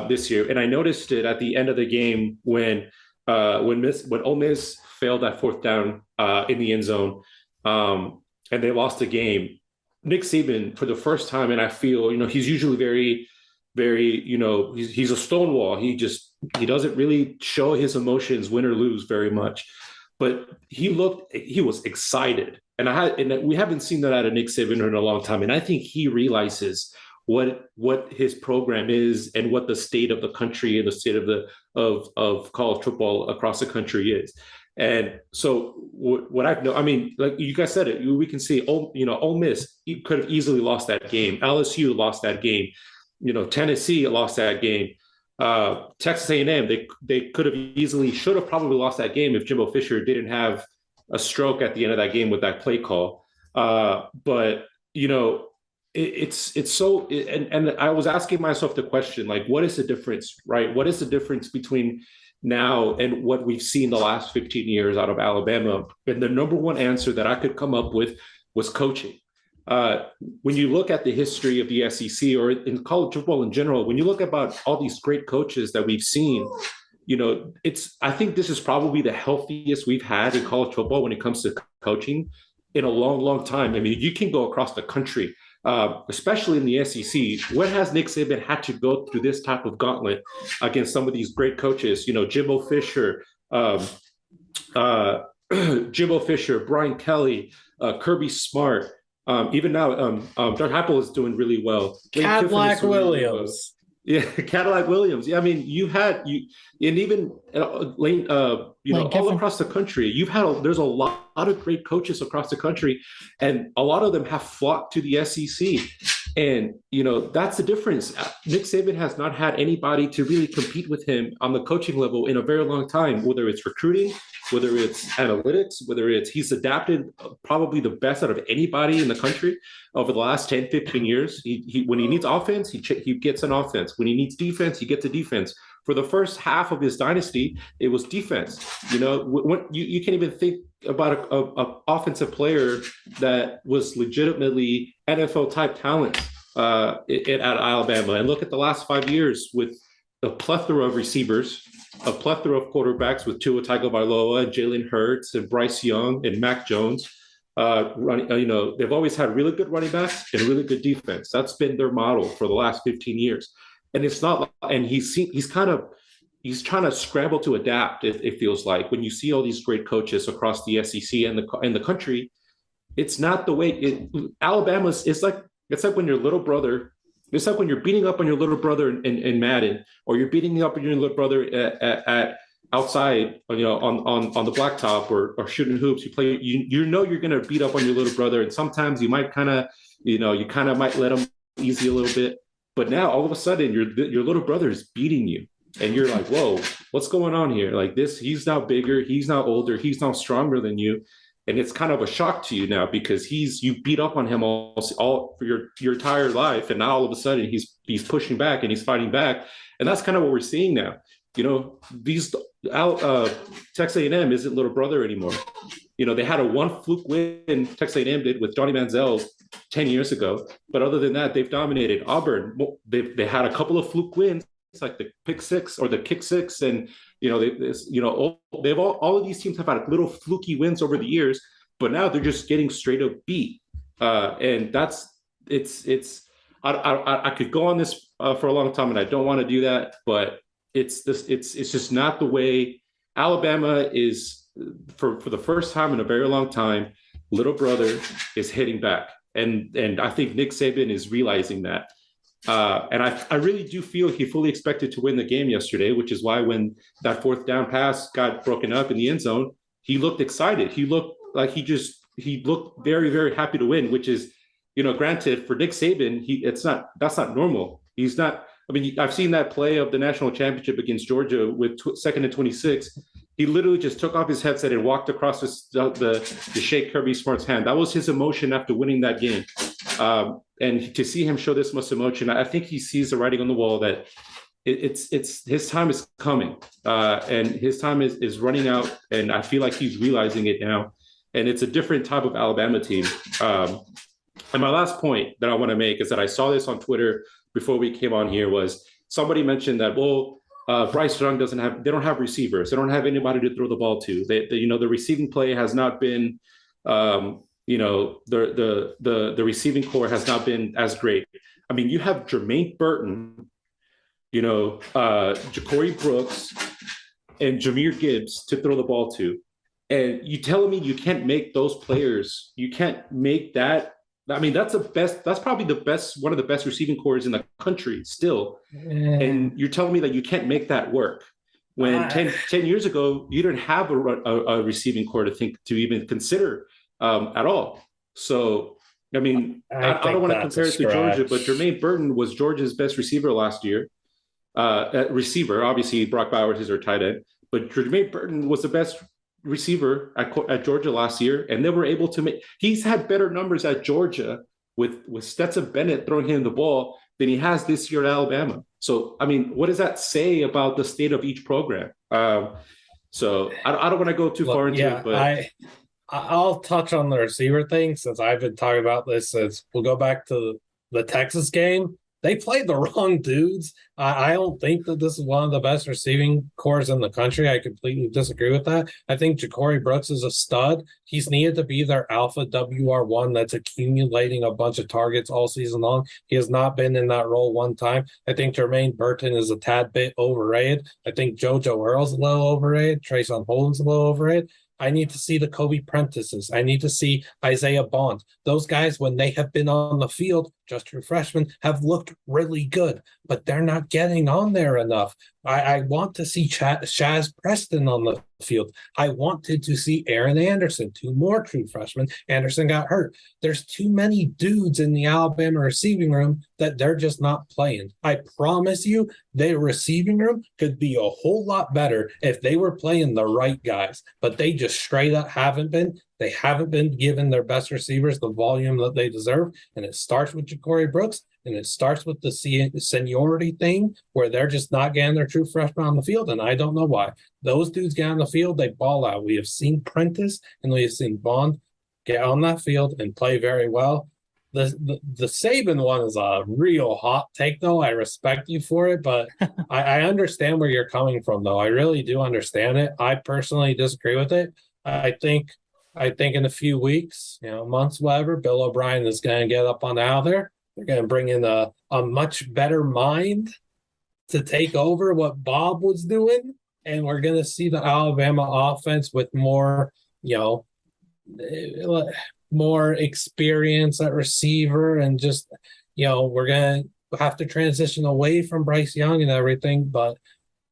this year, and I noticed it at the end of the game when Ole Miss failed that 4th down in the end zone, and they lost the game. Nick Saban, for the first time, and I feel he's usually very, very he's a stonewall. He doesn't really show his emotions, win or lose, very much. But he was excited, and we haven't seen that out of Nick Saban in a long time. And I think he realizes what his program is and what the state of the country and the state of college football across the country is. And so what I've known, I mean, like you guys said it, we can see, Ole Miss could have easily lost that game. LSU lost that game. Tennessee lost that game. Texas A&M, they could have should have probably lost that game if Jimbo Fisher didn't have a stroke at the end of that game with that play call. But it's so, and I was asking myself the question, like, what is the difference, right? What is the difference between now and what we've seen the last 15 years out of Alabama. And the number one answer that I could come up with was coaching. When you look at the history of the SEC or in college football in general, when you look about all these great coaches that we've seen, I think this is probably the healthiest we've had in college football when it comes to coaching in a long, long time. I mean, you can go across the country, especially in the SEC. When has Nick Saban had to go through this type of gauntlet against some of these great coaches? Jimbo Fisher, Brian Kelly, Kirby Smart. Even now, Doug Heupel is doing really well. Cadillac Williams. Yeah, Cadillac Williams. Yeah, I mean, and even all across the country, there's a lot of great coaches across the country, and a lot of them have flocked to the SEC. And, that's the difference. Nick Saban has not had anybody to really compete with him on the coaching level in a very long time, whether it's recruiting, whether it's analytics, he's adapted probably the best out of anybody in the country over the last 10, 15 years. When he needs offense, he gets an offense. When he needs defense, he gets a defense. For the first half of his dynasty, it was defense. You can't even think about an offensive player that was legitimately NFL type talent at Alabama. And look at the last 5 years with a plethora of receivers, a plethora of quarterbacks with Tua Tagovailoa and Jalen Hurts and Bryce Young and Mac Jones. They've always had really good running backs and really good defense. That's been their model for the last 15 years. And it's not, and he's trying to scramble to adapt. It feels like when you see all these great coaches across the SEC and the country, it's not the way Alabama's. It's like when your little brother. It's like when you're beating up on your little brother in Madden, or you're beating up on your little brother at outside, on the blacktop or shooting hoops. You play. You're going to beat up on your little brother, and sometimes you might kind of might let him easy a little bit. But now all of a sudden your little brother is beating you. And you're like, whoa, what's going on here? Like this, he's now bigger, he's now older, he's now stronger than you. And it's kind of a shock to you now because you beat up on him all for your entire life. And now all of a sudden he's pushing back and he's fighting back. And that's kind of what we're seeing now. Texas A&M isn't little brother anymore. They had a one fluke win Texas A&M did with Johnny Manziel 10 years ago. But other than that, they've dominated. Auburn, they had a couple of fluke wins, like the pick six or the kick six, and all of these teams have had little fluky wins over the years, but now they're just getting straight up beat, and I could go on this for a long time, and I don't want to do that, but it's just not the way Alabama is. For the first time in a very long time, little brother is hitting back, and I think Nick Saban is realizing that. And I really do feel he fully expected to win the game yesterday, which is why when that fourth down pass got broken up in the end zone, he looked excited. He looked like he looked very, very happy to win, which is, granted for Nick Saban, that's not normal. He's not. I mean, I've seen that play of the national championship against Georgia with second and 26. He literally just took off his headset and walked across the shake Kirby Smart's hand. That was his emotion after winning that game. And to see him show this much emotion, I think he sees the writing on the wall that it's his time is coming, and his time is running out. And I feel like he's realizing it now. And it's a different type of Alabama team. And my last point that I want to make is that I saw this on Twitter before we came on here. Was somebody mentioned that, Bryce Young they don't have receivers. They don't have anybody to throw the ball to. The receiving play has not been, the receiving core has not been as great. I mean, you have Jermaine Burton, Ja'Cory Brooks, and Jahmyr Gibbs to throw the ball to. And you telling me you can't make those players, you can't make that. I mean, that's probably one of the best receiving cores in the country still. Yeah. And you're telling me that you can't make that work when 10 years ago, you didn't have a receiving core to even consider at all. So, I mean, I don't want to compare it to Georgia, but Jermaine Burton was Georgia's best receiver last year. Obviously, Brock Bowers is our tight end, but Jermaine Burton was the best receiver at Georgia last year, and they were able to he's had better numbers at Georgia with Stetson Bennett throwing him the ball than he has this year at Alabama. So, I mean, what does that say about the state of each program? So I don't want to go too far into it, but I'll touch on the receiver thing since I've been talking about this since we'll go back to the Texas game. They played the wrong dudes. I don't think that this is one of the best receiving cores in the country. I completely disagree with that. I think Ja'Cory Brooks is a stud. He's needed to be their alpha WR1 that's accumulating a bunch of targets all season long. He has not been in that role one time. I think Jermaine Burton is a tad bit overrated. I think JoJo Earl's a little overrated. Trayshawn Holden's a little overrated. I need to see the Kobe Prentices. I need to see Isaiah Bond. Those guys, when they have been on the field, just true freshmen, have looked really good, but they're not getting on there enough. I want to see Shaz Preston on the field. I wanted to see Aaron Anderson, 2 more true freshmen. Anderson got hurt. There's too many dudes in the Alabama receiving room that they're just not playing. I promise you, their receiving room could be a whole lot better if they were playing the right guys, but they just straight up haven't been. They haven't been giving their best receivers the volume that they deserve, and it starts with Ja'Cory Brooks, and it starts with the seniority thing where they're just not getting their true freshmen on the field, and I don't know why. Those dudes get on the field, they ball out. We have seen Prentice and we have seen Bond get on that field and play very well. The Saban one is a real hot take, though. I respect you for it, but I understand where you're coming from, though. I really do understand it. I personally disagree with it. I think in a few weeks, months, whatever, Bill O'Brien is going to get up on out there. They're going to bring in a much better mind to take over what Bob was doing, and we're going to see the Alabama offense with more, more experience at receiver, and just, we're going to have to transition away from Bryce Young and everything, but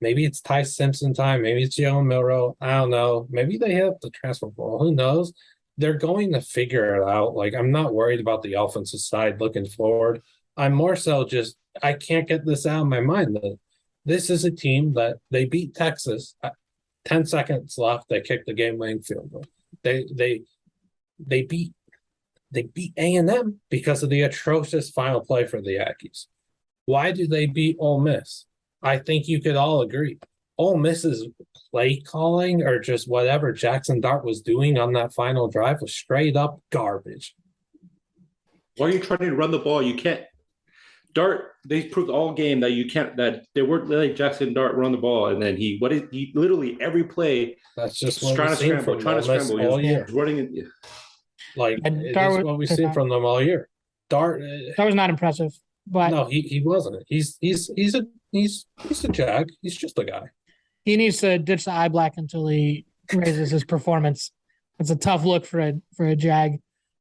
maybe it's Ty Simpson time. Maybe it's Joe Milrow. I don't know. Maybe they have the transfer portal. Who knows? They're going to figure it out. Like, I'm not worried about the offensive side looking forward. I'm more so just, I can't get this out of my mind that this is a team that they beat Texas. 10 seconds left. They kicked the game-winning field goal. They beat A&M because of the atrocious final play for the Aggies. Why do they beat Ole Miss? I think you could all agree. Ole Miss's play calling or just whatever Jackson Dart was doing on that final drive was straight up garbage. Why are you trying to run the ball? You can't. Dart, they proved all game that you can't, that they weren't letting Jackson Dart run the ball. And then he literally every play. That's just what trying to scramble. All year. Running it. Like, it's what we've seen from them all year. Dart. That was not impressive. But no, he wasn't. He's a Jag. He's just a guy. He needs to ditch the eye black until he raises his performance. It's a tough look for a Jag.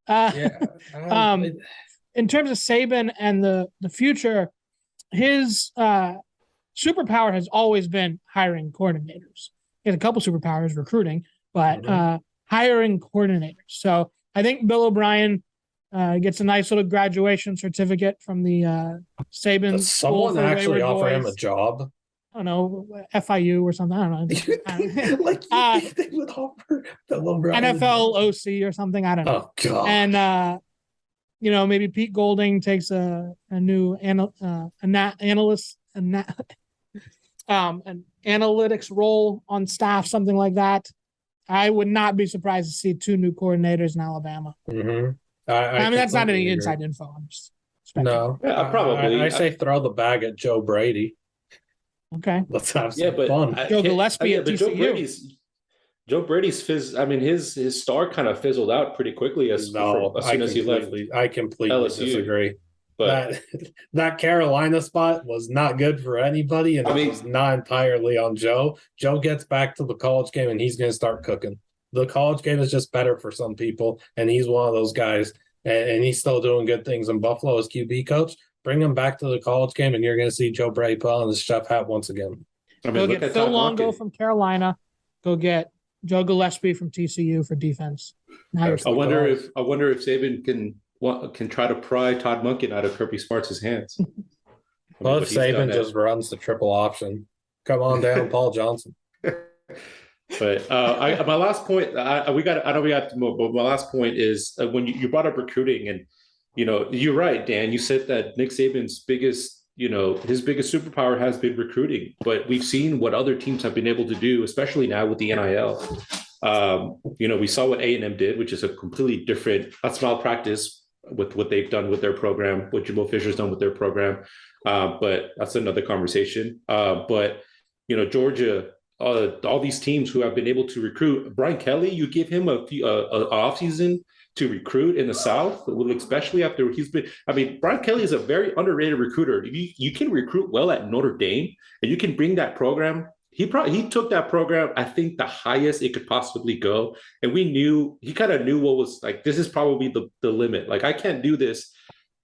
In terms of Saban and the future, his superpower has always been hiring coordinators. He has a couple superpowers, recruiting, but hiring coordinators. So I think Bill O'Brien gets a nice little graduation certificate from the Saban. Does someone actually offer him a job? I don't know, FIU or something. I don't know. Like they would offer Bill O'Brien NFL OC or something. I don't know. Oh God. And maybe Pete Golding takes a new analyst, an analytics role on staff, something like that. I would not be surprised to see 2 new coordinators in Alabama. Mm-hmm. I mean, that's not any inside info. I'm just no. Probably. I say throw the bag at Joe Brady. Okay. Let's have some fun. Joe Gillespie at TCU. Joe Brady's his star kind of fizzled out pretty quickly as soon as he left. I completely LSU. disagree. But that Carolina spot was not good for anybody, and it was not entirely on Joe. Joe gets back to the college game, and he's going to start cooking. The college game is just better for some people, and he's one of those guys, and he's still doing good things in Buffalo as QB coach. Bring him back to the college game, and you're going to see Joe Brady put on his chef hat once again. Go get Phil Longo from Carolina. Go get Joe Gillespie from TCU for defense. I wonder if Saban can try to pry Todd Monken out of Kirby Smart's hands. Well, if Saban just runs the triple option, come on down, Paul Johnson. But my last point, I know we got to move, but my last point is when you brought up recruiting, and You're right, Dan. You said that Nick Saban's his biggest superpower has been recruiting, but we've seen what other teams have been able to do, especially now with the NIL. We saw what A&M did, which is a completely different, that's malpractice with what they've done with their program, what Jimbo Fisher's done with their program. But that's another conversation. But Georgia, all these teams who have been able to recruit. Brian Kelly, you give him a offseason to recruit in the South, especially after Brian Kelly is a very underrated recruiter. You can recruit well at Notre Dame, and you can bring that program. He took that program, I think, the highest it could possibly go. And he kind of knew what was like, this is probably the limit. Like, I can't do this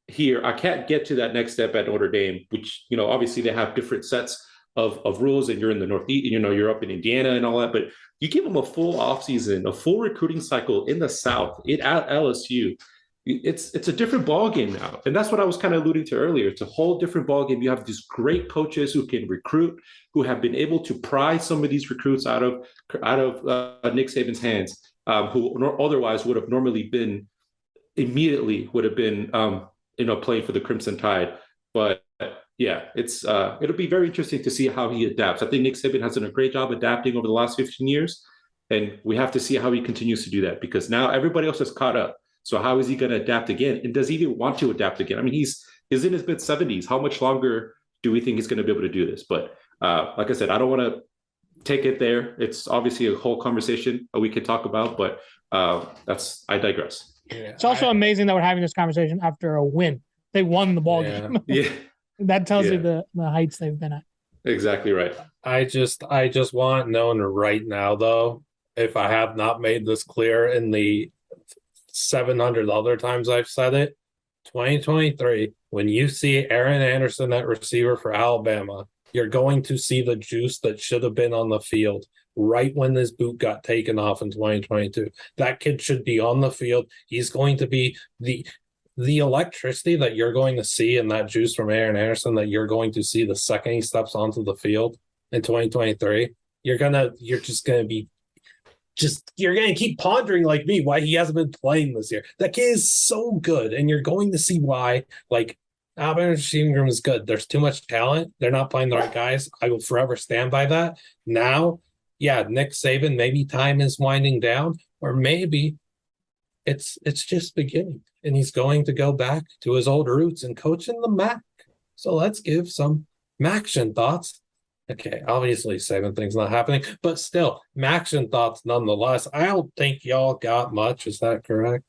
here. I can't get to that next step at Notre Dame, which, obviously they have different sets of rules, and you're in the Northeast, you're up in Indiana and all that, but you give them a full offseason, a full recruiting cycle in the South, at LSU. It's a different ballgame now. And that's what I was kind of alluding to earlier. It's a whole different ballgame. You have these great coaches who can recruit, who have been able to pry some of these recruits out of Nick Saban's hands, who otherwise would have been playing for the Crimson Tide. But yeah, it'll be very interesting to see how he adapts. I think Nick Saban has done a great job adapting over the last 15 years, and we have to see how he continues to do that, because now everybody else has caught up. So how is he going to adapt again? And does he even want to adapt again? I mean, he's in his mid-70s. How much longer do we think he's going to be able to do this? But like I said, I don't want to take it there. It's obviously a whole conversation we could talk about, but I digress. Yeah, it's also amazing that we're having this conversation after a win. They won the ball game. Yeah. That tells you the heights they've been at. Exactly right. I just want known right now, though, if I have not made this clear in the 700 other times I've said it, 2023, when you see Aaron Anderson at receiver for Alabama, you're going to see the juice that should have been on the field right when this boot got taken off in 2022. That kid should be on the field. He's going to be the electricity that you're going to see in that juice from Aaron Anderson that you're going to see the second he steps onto the field in 2023. You're going to keep pondering like me why he hasn't been playing this year. That kid is so good, and you're going to see why. Like, Alabama's receiving room is good. There's too much talent. They're not playing the right guys. I will forever stand by that. Now, yeah, Nick Saban, maybe time is winding down, or maybe it's just beginning, and he's going to go back to his old roots and coach in the MAC. So let's give some MACtion thoughts. Okay, obviously Saban thing's not happening, but still, MACtion thoughts nonetheless. I don't think y'all got much. Is that correct?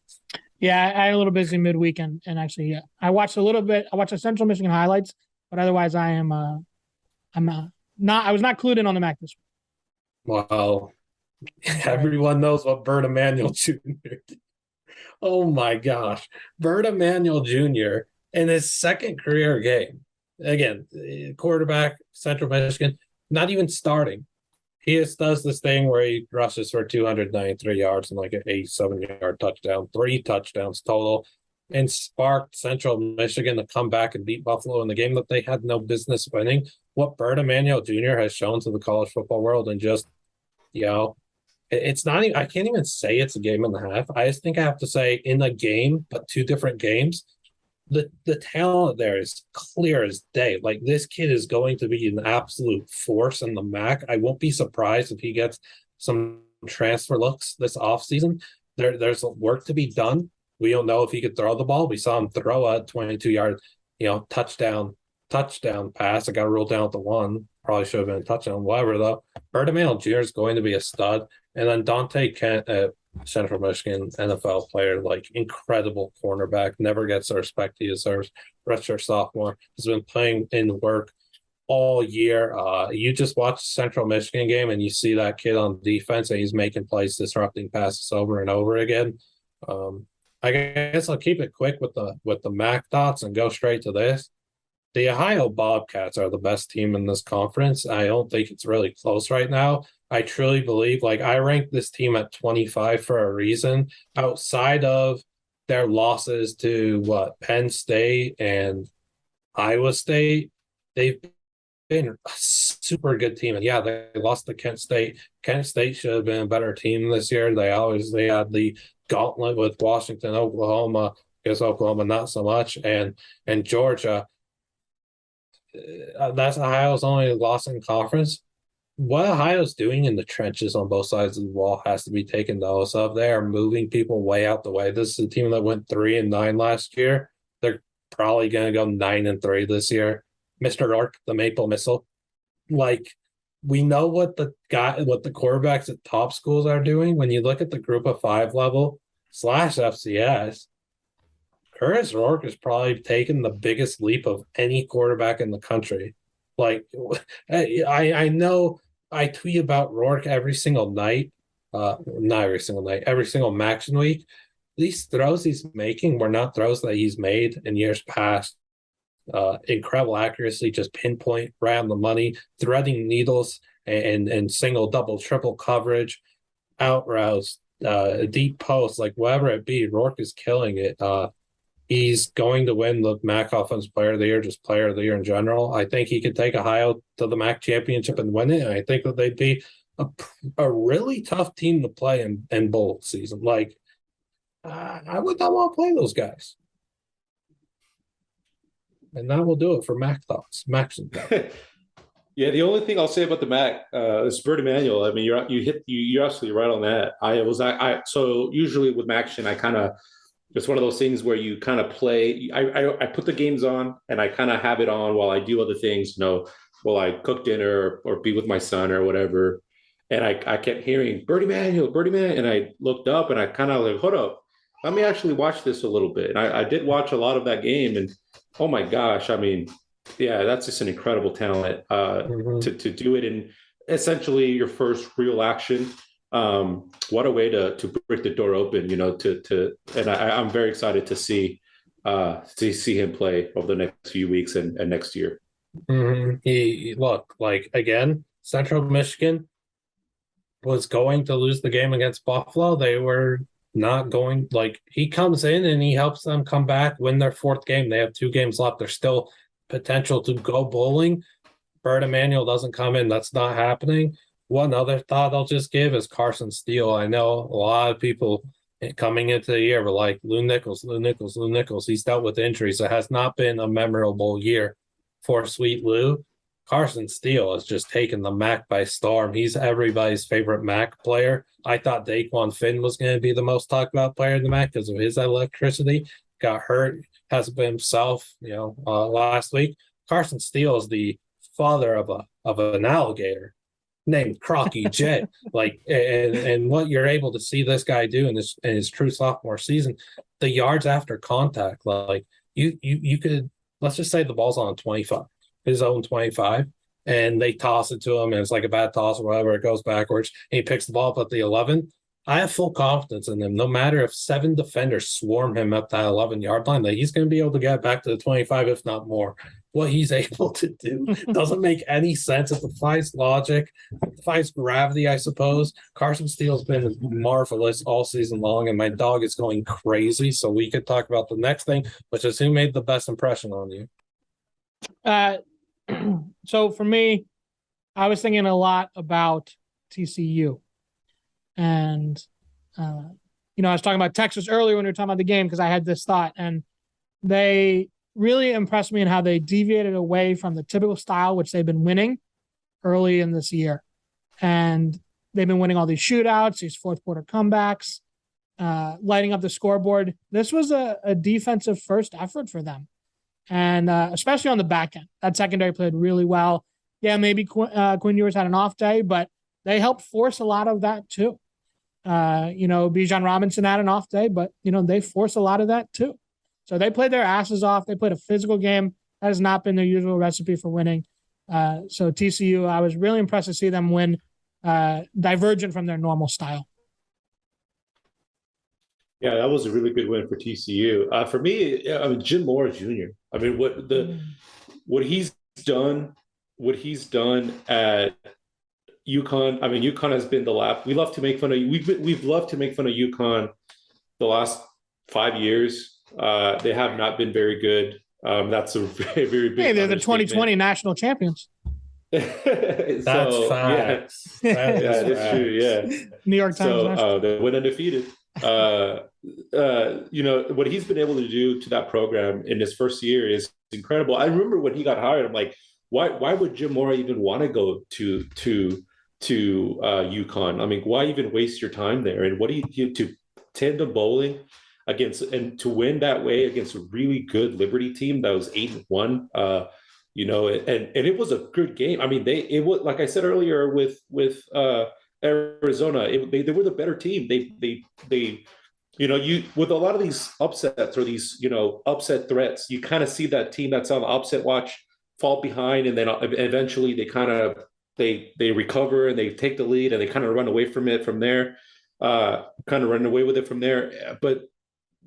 Yeah, I had a little busy midweek, and actually, I watched a little bit. I watched the Central Michigan highlights, but otherwise, I was not clued in on the MAC this week. Well, everyone knows what Bert Emanuel Jr. did. Oh my gosh. Bert Emanuel Jr. in his second career game. Again, quarterback, Central Michigan, not even starting. He just does this thing where he rushes for 293 yards and like an 87-yard touchdown, 3 touchdowns total, and sparked Central Michigan to come back and beat Buffalo in the game that they had no business winning. What Bert Emanuel Jr. has shown to the college football world, and just, it's not even, I can't even say it's a game and a half. I just think I have to say in a game, but 2 different games, the talent there is clear as day. Like, this kid is going to be an absolute force in the MAC. I won't be surprised if he gets some transfer looks this offseason. There's work to be done. We don't know if he could throw the ball. We saw him throw a 22-yard, touchdown pass. It got ruled down at the 1. Probably should have been a touchdown. Whatever, though. Bert Emanuel Jr. is going to be a stud. And then Dante Kent at Central Michigan, NFL player, like, incredible cornerback, never gets the respect he deserves. Redshirt sophomore, has been playing in work all year. You just watch the Central Michigan game and you see that kid on defense, and he's making plays, disrupting passes over and over again. I guess I'll keep it quick with the MAC thoughts and go straight to this. The Ohio Bobcats are the best team in this conference. I don't think it's really close right now. I truly believe, I ranked this team at 25 for a reason. Outside of their losses to Penn State and Iowa State, they've been a super good team. And yeah, they lost to Kent State. Kent State should have been a better team this year. They had the gauntlet with Washington, Oklahoma, because Oklahoma not so much, and Georgia. That's Ohio's only loss in conference. What Ohio's doing in the trenches on both sides of the wall has to be taken notice of. They are moving people way out the way. This is a team that went 3-9 last year. They're probably going to go 9-3 this year. Mr. Rourke, the Maple Missile. Like, we know what the quarterbacks at top schools are doing. When you look at the group of 5 level / FCS, Curtis Rourke is probably taken the biggest leap of any quarterback in the country. Like, I know I tweet about Rourke every single night. Not every single night, every single MACtion week. These throws he's making were not throws that he's made in years past. Incredible accuracy, just pinpoint, right on the money, threading needles and single, double, triple coverage, out routes, deep posts, like whatever it be. Rourke is killing it. He's going to win the MAC Offensive Player of the Year, just Player of the Year in general. I think he could take Ohio to the MAC championship and win it. And I think that they'd be a really tough team to play in bowl season. Like, I would not want to play those guys. And that will do it for MAC thoughts. MACtion thoughts. Yeah, the only thing I'll say about the MAC is Bert Emanuel. I mean, you're absolutely right on that. So usually with MACtion, I kind of, it's one of those things where you kind of play. I put the games on and I kind of have it on while I do other things, while I cook dinner or be with my son or whatever. And I kept hearing Birdie Manuel, and I looked up and I kind of like, hold up, let me actually watch this a little bit. And I did watch a lot of that game, and oh my gosh, I mean, yeah, that's just an incredible talent to do it in essentially your first real action. What a way to break the door open, and I'm very excited to see him play over the next few weeks and next year. He look, like, again, Central Michigan was going to lose the game against Buffalo. They were not going, like, he comes in and he helps them come back, win their 4th game. They have 2 games left. There's still potential to go bowling. Bert Emanuel doesn't come in. That's not happening. One other thought I'll just give is Carson Steele. I know a lot of people coming into the year were like, Lou Nichols. He's dealt with injuries. It has not been a memorable year for Sweet Lou. Carson Steele has just taken the MAC by storm. He's everybody's favorite MAC player. I thought Daquan Finn was going to be the most talked about player in the MAC because of his electricity. Got hurt, hasn't been himself, last week. Carson Steele is the father of an alligator named Crocky Jet. Like, and what you're able to see this guy do in his true sophomore season, the yards after contact, like you could, let's just say the ball's on 25, his own 25, and they toss it to him, and it's like a bad toss or whatever, it goes backwards, and he picks the ball up at the 11. I have full confidence in him. No matter if 7 defenders swarm him up that 11-yard line, that he's going to be able to get back to the 25, if not more. What he's able to do doesn't make any sense. It defies logic, it defies gravity, I suppose. Carson Steele's been marvelous all season long, and my dog is going crazy. So we could talk about the next thing, which is who made the best impression on you. So for me, I was thinking a lot about TCU. And, I was talking about Texas earlier when we were talking about the game because I had this thought. And they really impressed me in how they deviated away from the typical style, which they've been winning early in this year. And they've been winning all these shootouts, these fourth-quarter comebacks, lighting up the scoreboard. This was a defensive first effort for them. And especially on the back end. That secondary played really well. Yeah, maybe Quinn Ewers had an off day, but they helped force a lot of that too. Bijan Robinson had an off day, but, they forced a lot of that too. So they played their asses off. They played a physical game. That has not been their usual recipe for winning. So TCU, I was really impressed to see them win divergent from their normal style. Yeah, that was a really good win for TCU. For me, Jim Moore Jr. I mean, what he's done at UConn. I mean, UConn has been the lap. We love to make fun of. We've loved to make fun of UConn the last 5 years. They have not been very good. That's a very, very big. Hey, they're the 2020 national champions. That's facts. Yeah, it's true. Yeah, New York Times. So they went undefeated. What he's been able to do to that program in his first year is incredible. I remember when he got hired, I'm like, why would Jim Mora even want to go to UConn? I mean, why even waste your time there? And what do you to tandem bowling against and to win that way against a really good Liberty team that was 8-1? And it was a good game. I mean, it was, like I said earlier with Arizona, they were the better team. They you with a lot of these upsets or these upset threats, you kind of see that team that's on the upset watch fall behind, and then eventually they recover and they take the lead and they kind of run away from it from there, kind of run away with it from there. But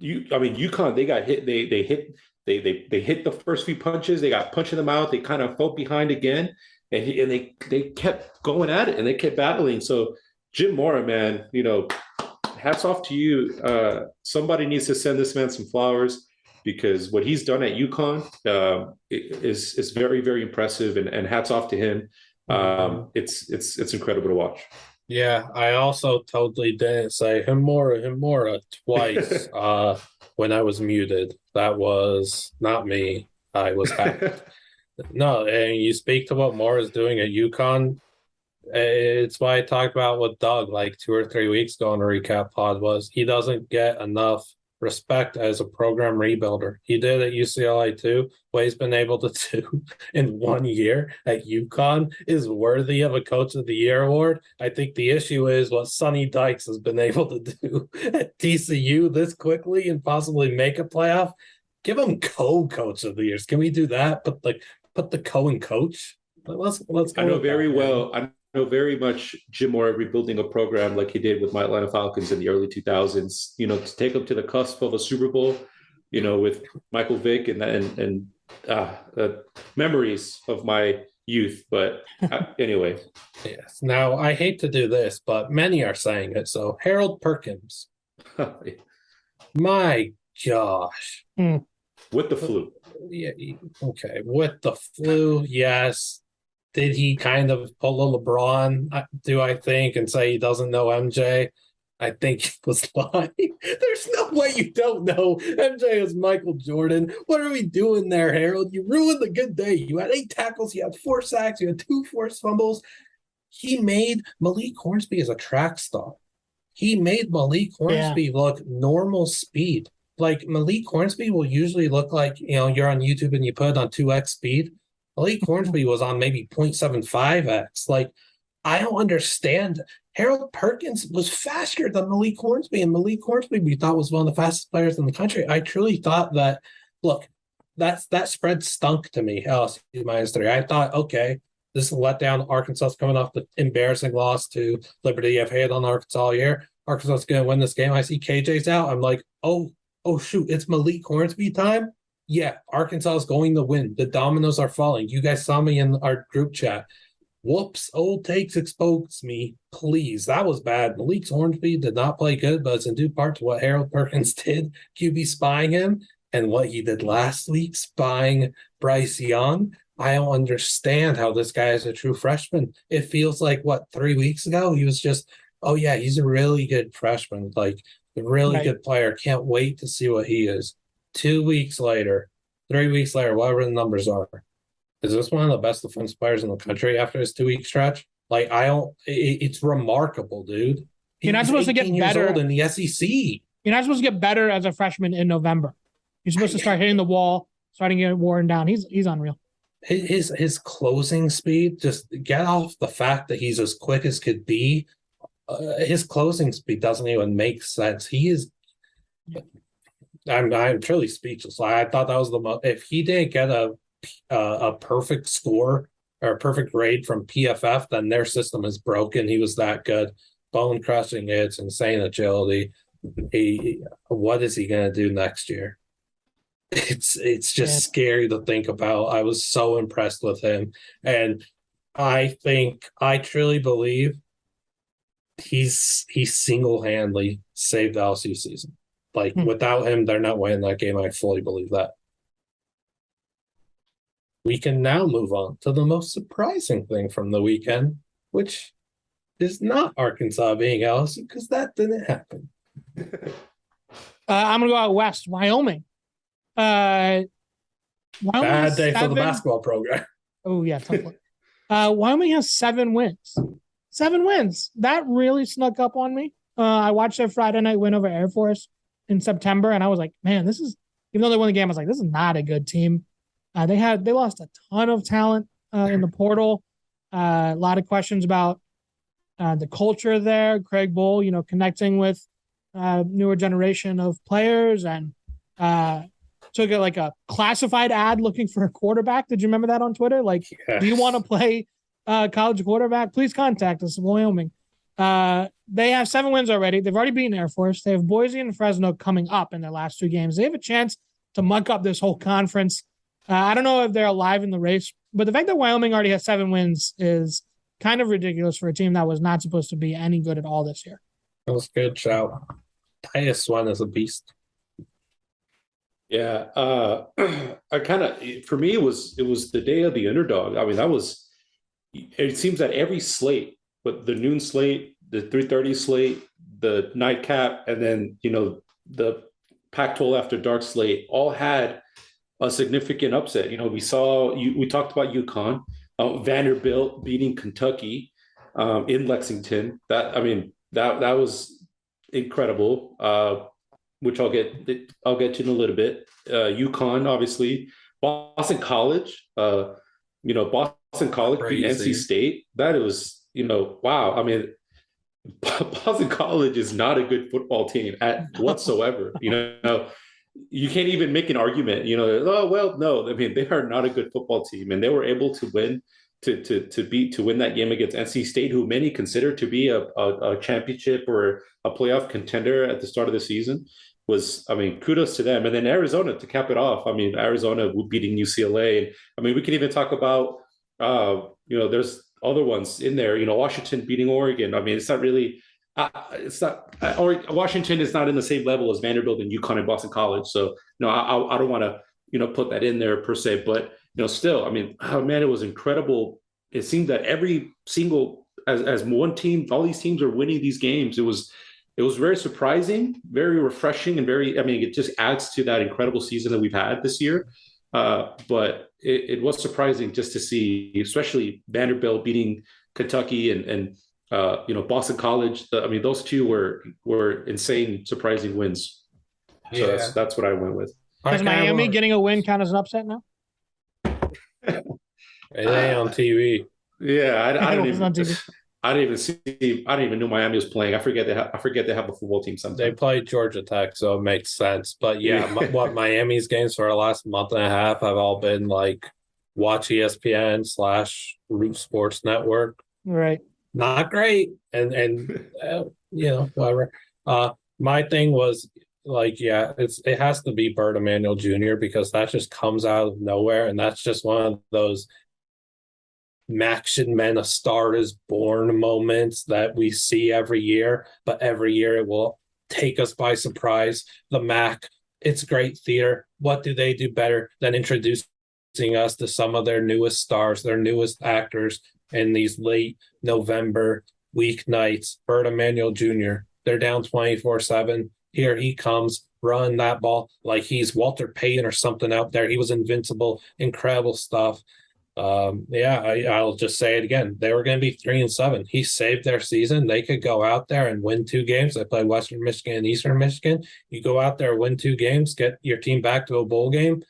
UConn, they got hit. They hit the first few punches. They got punched in the mouth. They kind of fell behind again, and they kept going at it and they kept battling. So Jim Mora, man, hats off to you. Somebody needs to send this man some flowers, because what he's done at UConn is very, very impressive, and hats off to him. It's incredible to watch. Yeah, I also totally didn't say Himura twice when I was muted. That was not me. I was happy. No, and you speak to what Moore is doing at UConn. It's why I talked about with Doug like 2 or 3 weeks ago on the recap pod was he doesn't get enough respect as a program rebuilder. He did at UCLA too. What he's been able to do in 1 year at UConn is worthy of a Coach of the Year award. I think the issue is what Sonny Dykes has been able to do at TCU this quickly and possibly make a playoff. Give him co-Coach of the Years. Can we do that? Put the co and coach. Let's go. I know very well. I know very much Jim Mora rebuilding a program like he did with my Atlanta Falcons in the early 2000s. To take them to the cusp of a Super Bowl, with Michael Vick and memories of my youth. But anyway. Yes. Now I hate to do this, but many are saying it. So Harold Perkins. My gosh. With the flu. Yeah. Okay. With the flu, yes. Did he kind of pull a LeBron, do I think, and say he doesn't know MJ? I think he was lying. There's no way you don't know MJ is Michael Jordan. What are we doing there, Harold? You ruined the good day. You had 8 tackles. You had 4 sacks. You had 2 forced fumbles. He made Malik Hornsby as a track star. He made Malik Hornsby look normal speed. Like Malik Hornsby will usually look like, you're on YouTube and you put it on 2x speed. Malik Hornsby was on maybe 0.75x. Like, I don't understand. Harold Perkins was faster than Malik Hornsby, and Malik Hornsby we thought was one of the fastest players in the country. I truly thought that, look, that spread stunk to me, LSU -3. I thought, okay, this is a letdown. Arkansas's coming off the embarrassing loss to Liberty. I've hated on Arkansas all year. Arkansas is going to win this game. I see KJ's out. I'm like, oh, shoot, it's Malik Hornsby time? Yeah, Arkansas is going to win. The dominoes are falling. You guys saw me in our group chat. Whoops, old takes expose me. Please, that was bad. Malik Hornsby did not play good, but it's in due part to what Harold Perkins did, QB spying him, and what he did last week, spying Bryce Young. I don't understand how this guy is a true freshman. It feels like, 3 weeks ago? He was just, oh, yeah, he's a really good freshman, like a really good player. Can't wait to see what he is. 2 weeks later, 3 weeks later, whatever the numbers are, is this one of the best defense players in the country after this 2-week stretch? Like, it's remarkable, dude. You're not supposed to get better in the SEC. You're not supposed to get better as a freshman in November. You're supposed to start hitting the wall, starting getting worn down. He's unreal. His closing speed, just get off the fact that he's as quick as could be. His closing speed doesn't even make sense. He is. I'm truly speechless. I thought that was the most. If he didn't get a perfect score or a perfect grade from PFF, then their system is broken. He was that good, bone crushing hits, insane agility. What is he going to do next year? It's just scary to think about. I was so impressed with him, and I truly believe he single-handedly saved the LSU season. Like, without him, they're not winning that game. I fully believe that. We can now move on to the most surprising thing from the weekend, which is not Arkansas being LSU, because that didn't happen. I'm gonna go out west, Wyoming. Wyoming Bad day for the basketball program. Oh yeah, tough one. Wyoming has 7 wins. 7 wins. That really snuck up on me. I watched their Friday night win over Air Force in September, and I was like, man, this is, even though they won the game, I was like, this is not a good team. They lost a ton of talent in the portal. A lot of questions about the culture there. Craig Bull, connecting with newer generation of players, and took it like a classified ad looking for a quarterback. Did you remember that on Twitter? Like, Yes. Do you want to play college quarterback? Please contact us in Wyoming. They have 7 wins already. They've already beaten Air Force. They have Boise and Fresno coming up in their last 2 games. They have a chance to muck up this whole conference. I don't know if they're alive in the race, but the fact that Wyoming already has 7 wins is kind of ridiculous for a team that was not supposed to be any good at all this year. That was a good shout. Titus Swan is a beast. Yeah, I kind of, for me, it was the day of the underdog. I mean, it seems that every slate, but the noon slate, the 3:30 slate, the nightcap, and then, the Pac-12 after dark slate all had a significant upset. We talked about UConn, Vanderbilt beating Kentucky in Lexington. That was incredible. Which I'll get to in a little bit. UConn, obviously, Boston College. Boston College beat NC State. That was, wow. I mean, Boston College is not a good football team whatsoever. You can't even make an argument. Oh well, no. I mean, they are not a good football team, and they were able to win to win that game against NC State, who many consider to be a championship or a playoff contender at the start of the season. Kudos to them. And then Arizona to cap it off. Arizona beating UCLA. And we can even talk about, there's other ones in there, Washington beating Oregon. It's not really, Washington is not in the same level as Vanderbilt and UConn and Boston College. So, I don't want to, put that in there per se, but, still, it was incredible. It seemed that every single, as one team, all these teams are winning these games. It was very surprising, very refreshing, and it just adds to that incredible season that we've had this year. But it was surprising just to see, especially Vanderbilt beating Kentucky and Boston College. Those two were insane, surprising wins. So Yeah. that's what I went with. Does Miami getting a win count as an upset now? It ain't on TV. Yeah, I don't even know Miami was playing. I forget they have a football team sometimes. They played Georgia Tech, so it makes sense. But yeah, what Miami's games for the last month and a half have all been like watch ESPN / Root Sports Network. Right. Not great, and whatever. My thing was it has to be Bert Emanuel Jr. because that just comes out of nowhere, and that's just one of those MACtion men, a star is born moments that we see every year, but every year it will take us by surprise. The MAC, it's great theater. What do they do better than introducing us to some of their newest stars, their newest actors in these late November weeknights? Bert Emanuel Jr., they're down 24/7. Here he comes, run that ball like he's Walter Payton or something out there. He was invincible, incredible stuff. I'll just say it again. They were going to be 3-7. He saved their season. They could go out there and win 2 games. They played Western Michigan and Eastern Michigan. You go out there, win 2 games, get your team back to a bowl game.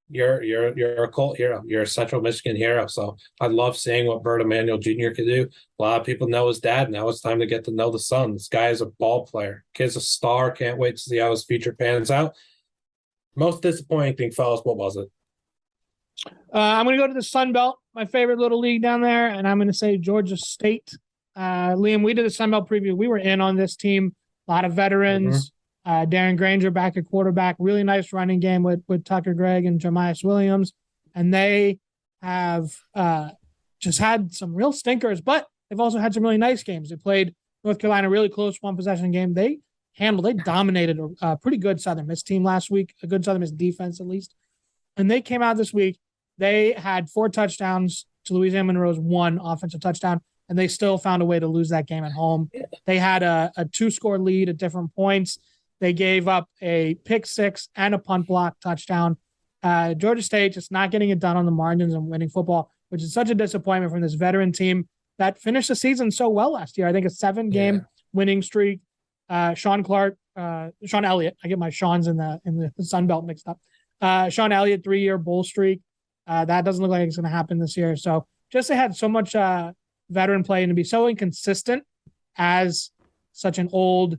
You're a cult hero. You're a Central Michigan hero. So I love seeing what Bert Emanuel Jr. could do. A lot of people know his dad. Now it's time to get to know the son. This guy is a ball player. Kid's a star. Can't wait to see how his future pans out. Most disappointing thing, fellas, what was it? I'm going to go to the Sun Belt, my favorite little league down there, and I'm going to say Georgia State. Liam, we did the Sun Belt preview. We were in on this team. A lot of veterans. Darren Granger back at quarterback. Really nice running game with Tucker Gregg and Jamias Williams. And they have just had some real stinkers, but they've also had some really nice games. They played North Carolina, really close one-possession game. They dominated a pretty good Southern Miss team last week, a good Southern Miss defense at least. And they came out this week. They had 4 touchdowns to Louisiana Monroe's 1 offensive touchdown. and they still found a way to lose that game at home. Yeah. They had a 2-score lead at different points. They gave up a pick six and a punt block touchdown. Georgia State just not getting it done on the margins and winning football, which is such a disappointment from this veteran team that finished the season so well last year. I think a 7-game winning streak. Sean Elliott. I get my Sean's in the Sun Belt mixed up. Sean Elliott 3-year bowl streak. That doesn't look like it's going to happen this year. So just they had so much veteran play, and to be so inconsistent as such an old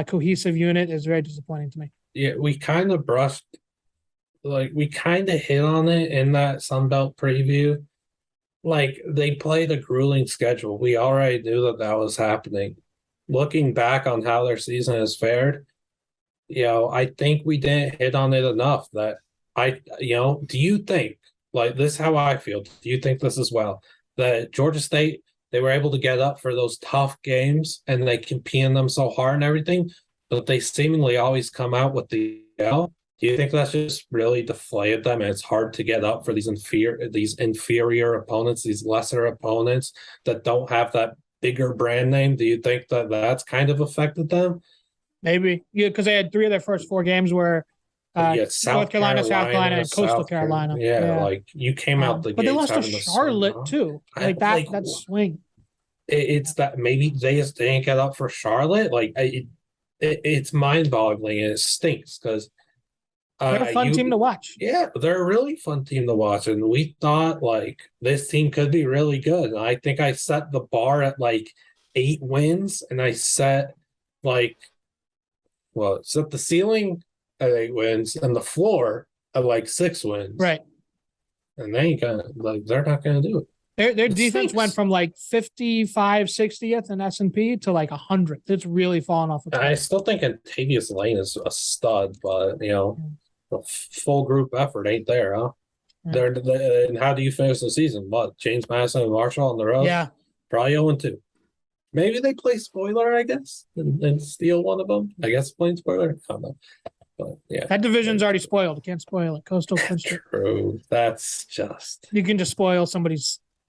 cohesive unit is very disappointing to me. Yeah, we kind of hit on it in that Sun Belt preview. Like, they played a grueling schedule. We already knew that was happening. Looking back on how their season has fared, I think we didn't hit on it enough. That do you think, like, this is how I feel? Do you think this as well? That Georgia State, they were able to get up for those tough games and they compete in them so hard and everything, but they seemingly always come out with the L. Do you think that's just really deflated them and it's hard to get up for these inferior opponents, these lesser opponents that don't have that bigger brand name? Do you think that that's kind of affected them? Maybe. Yeah, because they had 3 of their first 4 games where North Carolina, South Carolina, and Coastal Carolina. Yeah, like you came out the gates. But they lost to Charlotte too. Like that swing. It's that maybe they just didn't get up for Charlotte. Like it's mind-boggling and it stinks because they're a fun team to watch. Yeah, they're a really fun team to watch, and we thought like this team could be really good. And I think I set the bar at like 8 wins, and I set set the ceiling at 8 wins and the floor at like 6 wins. Right. And they ain't gonna they're not gonna do it. Their defense went from like 55, 60th in S&P to like 100th. It's really fallen off. I still think Antavius Lane is a stud, but the full group effort ain't there, huh? Yeah. And how do you finish the season? What, James Madison and Marshall on the road? Yeah. Probably 0-2. Maybe they play spoiler, I guess, and steal one of them. I guess playing spoiler. I don't know. But yeah. That division's already spoiled. You can't spoil it. Coastal clinched it. True. That's just. You can just spoil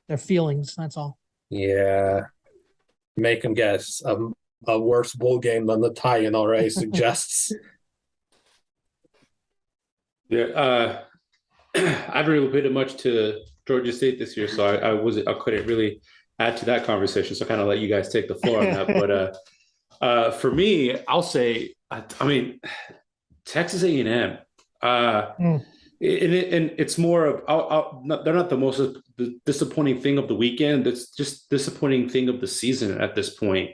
their feelings. That's all. Yeah. Make them guess a worse bowl game than the tie-in already suggests. Yeah, I haven't really been much to Georgia State this year, so I couldn't really add to that conversation. So I kind of let you guys take the floor on that. But for me, I'll say, I mean, Texas A&M, and it's more of they're not the most disappointing thing of the weekend. It's just disappointing thing of the season at this point.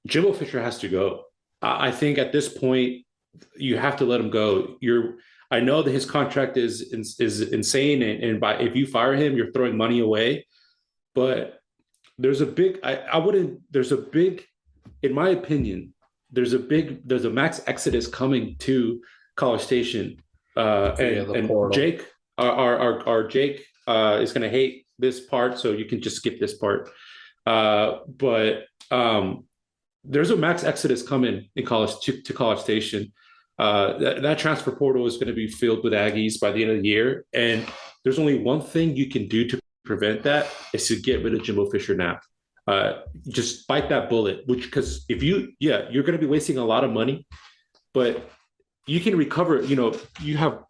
Jimbo Fisher has to go. I think at this point, you have to let him go. I know that his contract is insane, and if you fire him, you're throwing money away. But there's a big, in my opinion, there's a max exodus coming to College Station, and Jake, our Jake, is going to hate this part, so you can just skip this part. But there's a max exodus coming in to College Station. That transfer portal is going to be filled with Aggies by the end of the year. And there's only one thing you can do to prevent that is to get rid of Jimbo Fisher now. Just bite that bullet, because you're going to be wasting a lot of money, but you can recover. You have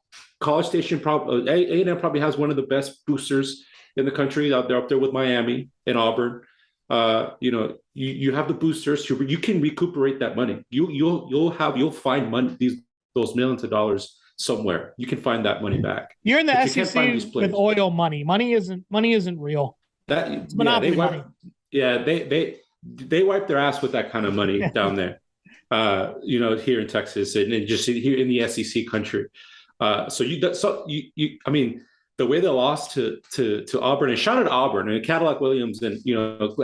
College Station, A&M probably has one of the best boosters in the country out there, up there with Miami and Auburn. You have the boosters. You can recuperate that money. You'll find money, those millions of dollars somewhere. You can find that money back. You're in the SEC with oil money. Money isn't real. It's monopoly money. Yeah, they wipe their ass with that kind of money down there. Here in Texas and just here in the SEC country. I mean, the way they lost to Auburn, and shout out to Auburn and Cadillac Williams, and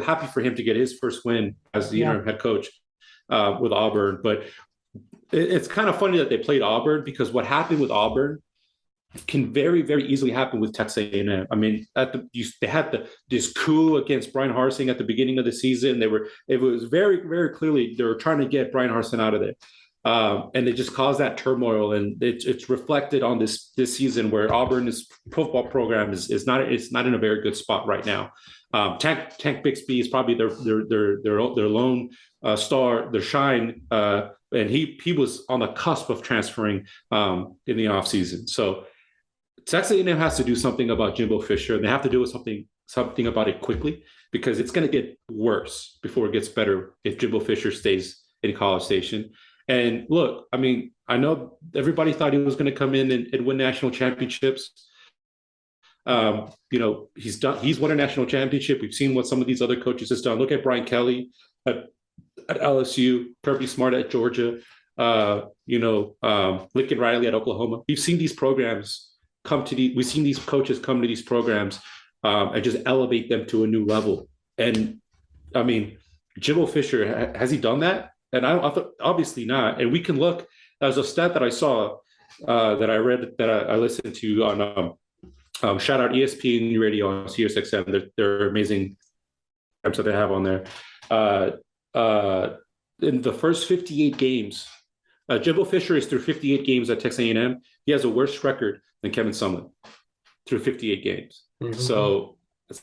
happy for him to get his first win as the interim head coach with Auburn. But it's kind of funny that they played Auburn, because what happened with Auburn can very, very easily happen with Texas A&M. I mean, they had this coup against Brian Harsing at the beginning of the season. It was very, very clearly they were trying to get Brian Harsing out of there. And it just caused that turmoil, and it's reflected on this season where Auburn's football program is not in a very good spot right now. Tank Bixby is probably their lone star, their shine, and he was on the cusp of transferring in the offseason. So Texas A&M has to do something about Jimbo Fisher, and they have to do something about it quickly, because it's going to get worse before it gets better if Jimbo Fisher stays in College Station. And look, I mean, I know everybody thought he was going to come in and win national championships. He's won a national championship. We've seen what some of these other coaches has done. Look at Brian Kelly at LSU, Kirby Smart at Georgia, Lincoln Riley at Oklahoma. We've seen these programs we've seen these coaches come to these programs and just elevate them to a new level. And I mean, Jimbo Fisher, has he done that? And I thought, obviously not. And we can look. There's a stat that I saw that I read, that I listened to on shout out ESPN Radio on SiriusXM. They're amazing apps that they have on there. In the first 58 games, Jimbo Fisher is through 58 games at Texas A&M. He has a worse record than Kevin Sumlin through 58 games. Mm-hmm. So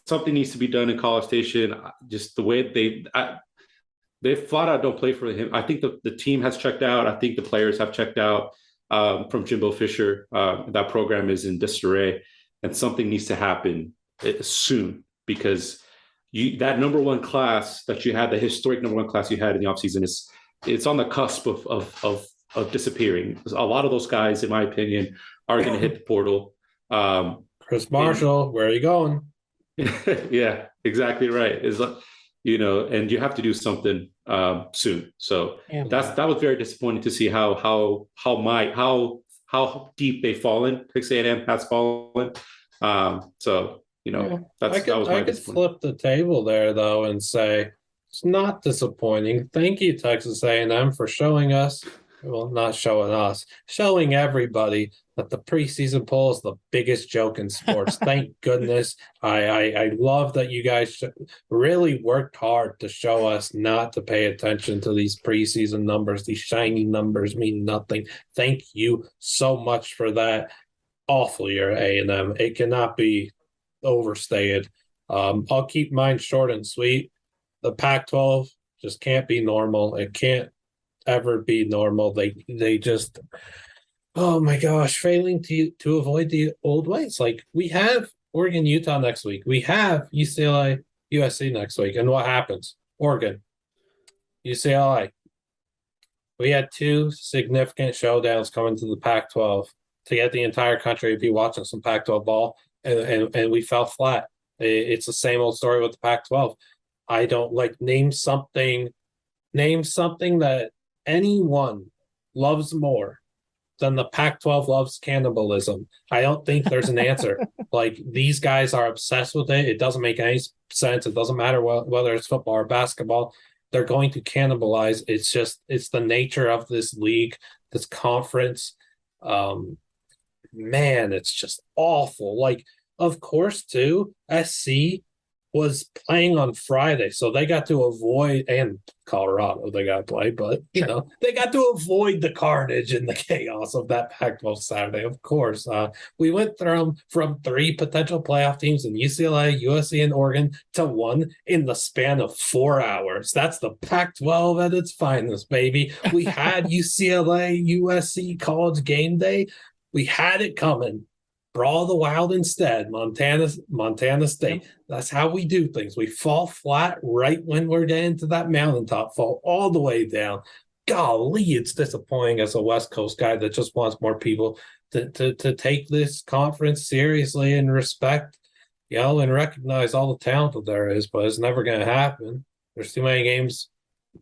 something needs to be done in College Station. Just the way they flat out don't play for him. I think the team has checked out. I think the players have checked out from Jimbo Fisher. That program is in disarray, and something needs to happen soon, because that number one class that you had, the historic number one class you had in the offseason, it's on the cusp of disappearing. A lot of those guys, in my opinion, are going to hit the portal. Chris Marshall, where are you going? Yeah, exactly right. And you have to do something soon. So that was very disappointing to see how deep they've fallen. Texas A&M has fallen. That was my I could flip the table there though and say it's not disappointing. Thank you, Texas A&M, for showing us. Well, not showing us, showing everybody that the preseason poll is the biggest joke in sports. Thank goodness. I love that you guys really worked hard to show us not to pay attention to these preseason numbers. These shiny numbers mean nothing. Thank you so much for that. Awful year at A&M. It cannot be overstated. I'll keep mine short and sweet. The Pac-12 just can't be normal. It can't ever be normal. They just, oh my gosh, failing to avoid the old ways. Like, we have Oregon, Utah next week. We have UCLA, USC next week. And what happens? Oregon, UCLA. We had two significant showdowns coming to the Pac-12 to get the entire country to be watching some Pac-12 ball, and we fell flat. It's the same old story with the Pac-12. I don't name something that anyone loves more than the Pac-12 loves cannibalism. I don't think there's an answer. These guys are obsessed with it. It doesn't make any sense. It doesn't matter whether it's football or basketball. They're going to cannibalize. It's the nature of this league, this conference. Man, it's just awful. Of course, too, SC was playing on Friday, so they got to avoid, and Colorado they got to play, but they got to avoid the carnage and the chaos of that Pac-12 Saturday. Of course, we went from 3 potential playoff teams in UCLA, USC, and Oregon to 1 in the span of 4 hours. That's the Pac-12 at its finest, baby. We had UCLA, USC college game day. We had it coming. Brawl the Wild instead, Montana State. That's how we do things. We fall flat right when we're getting to that mountaintop, fall all the way down. Golly, it's disappointing as a West Coast guy that just wants more people to take this conference seriously and respect, and recognize all the talent that there is, but it's never going to happen. There's too many games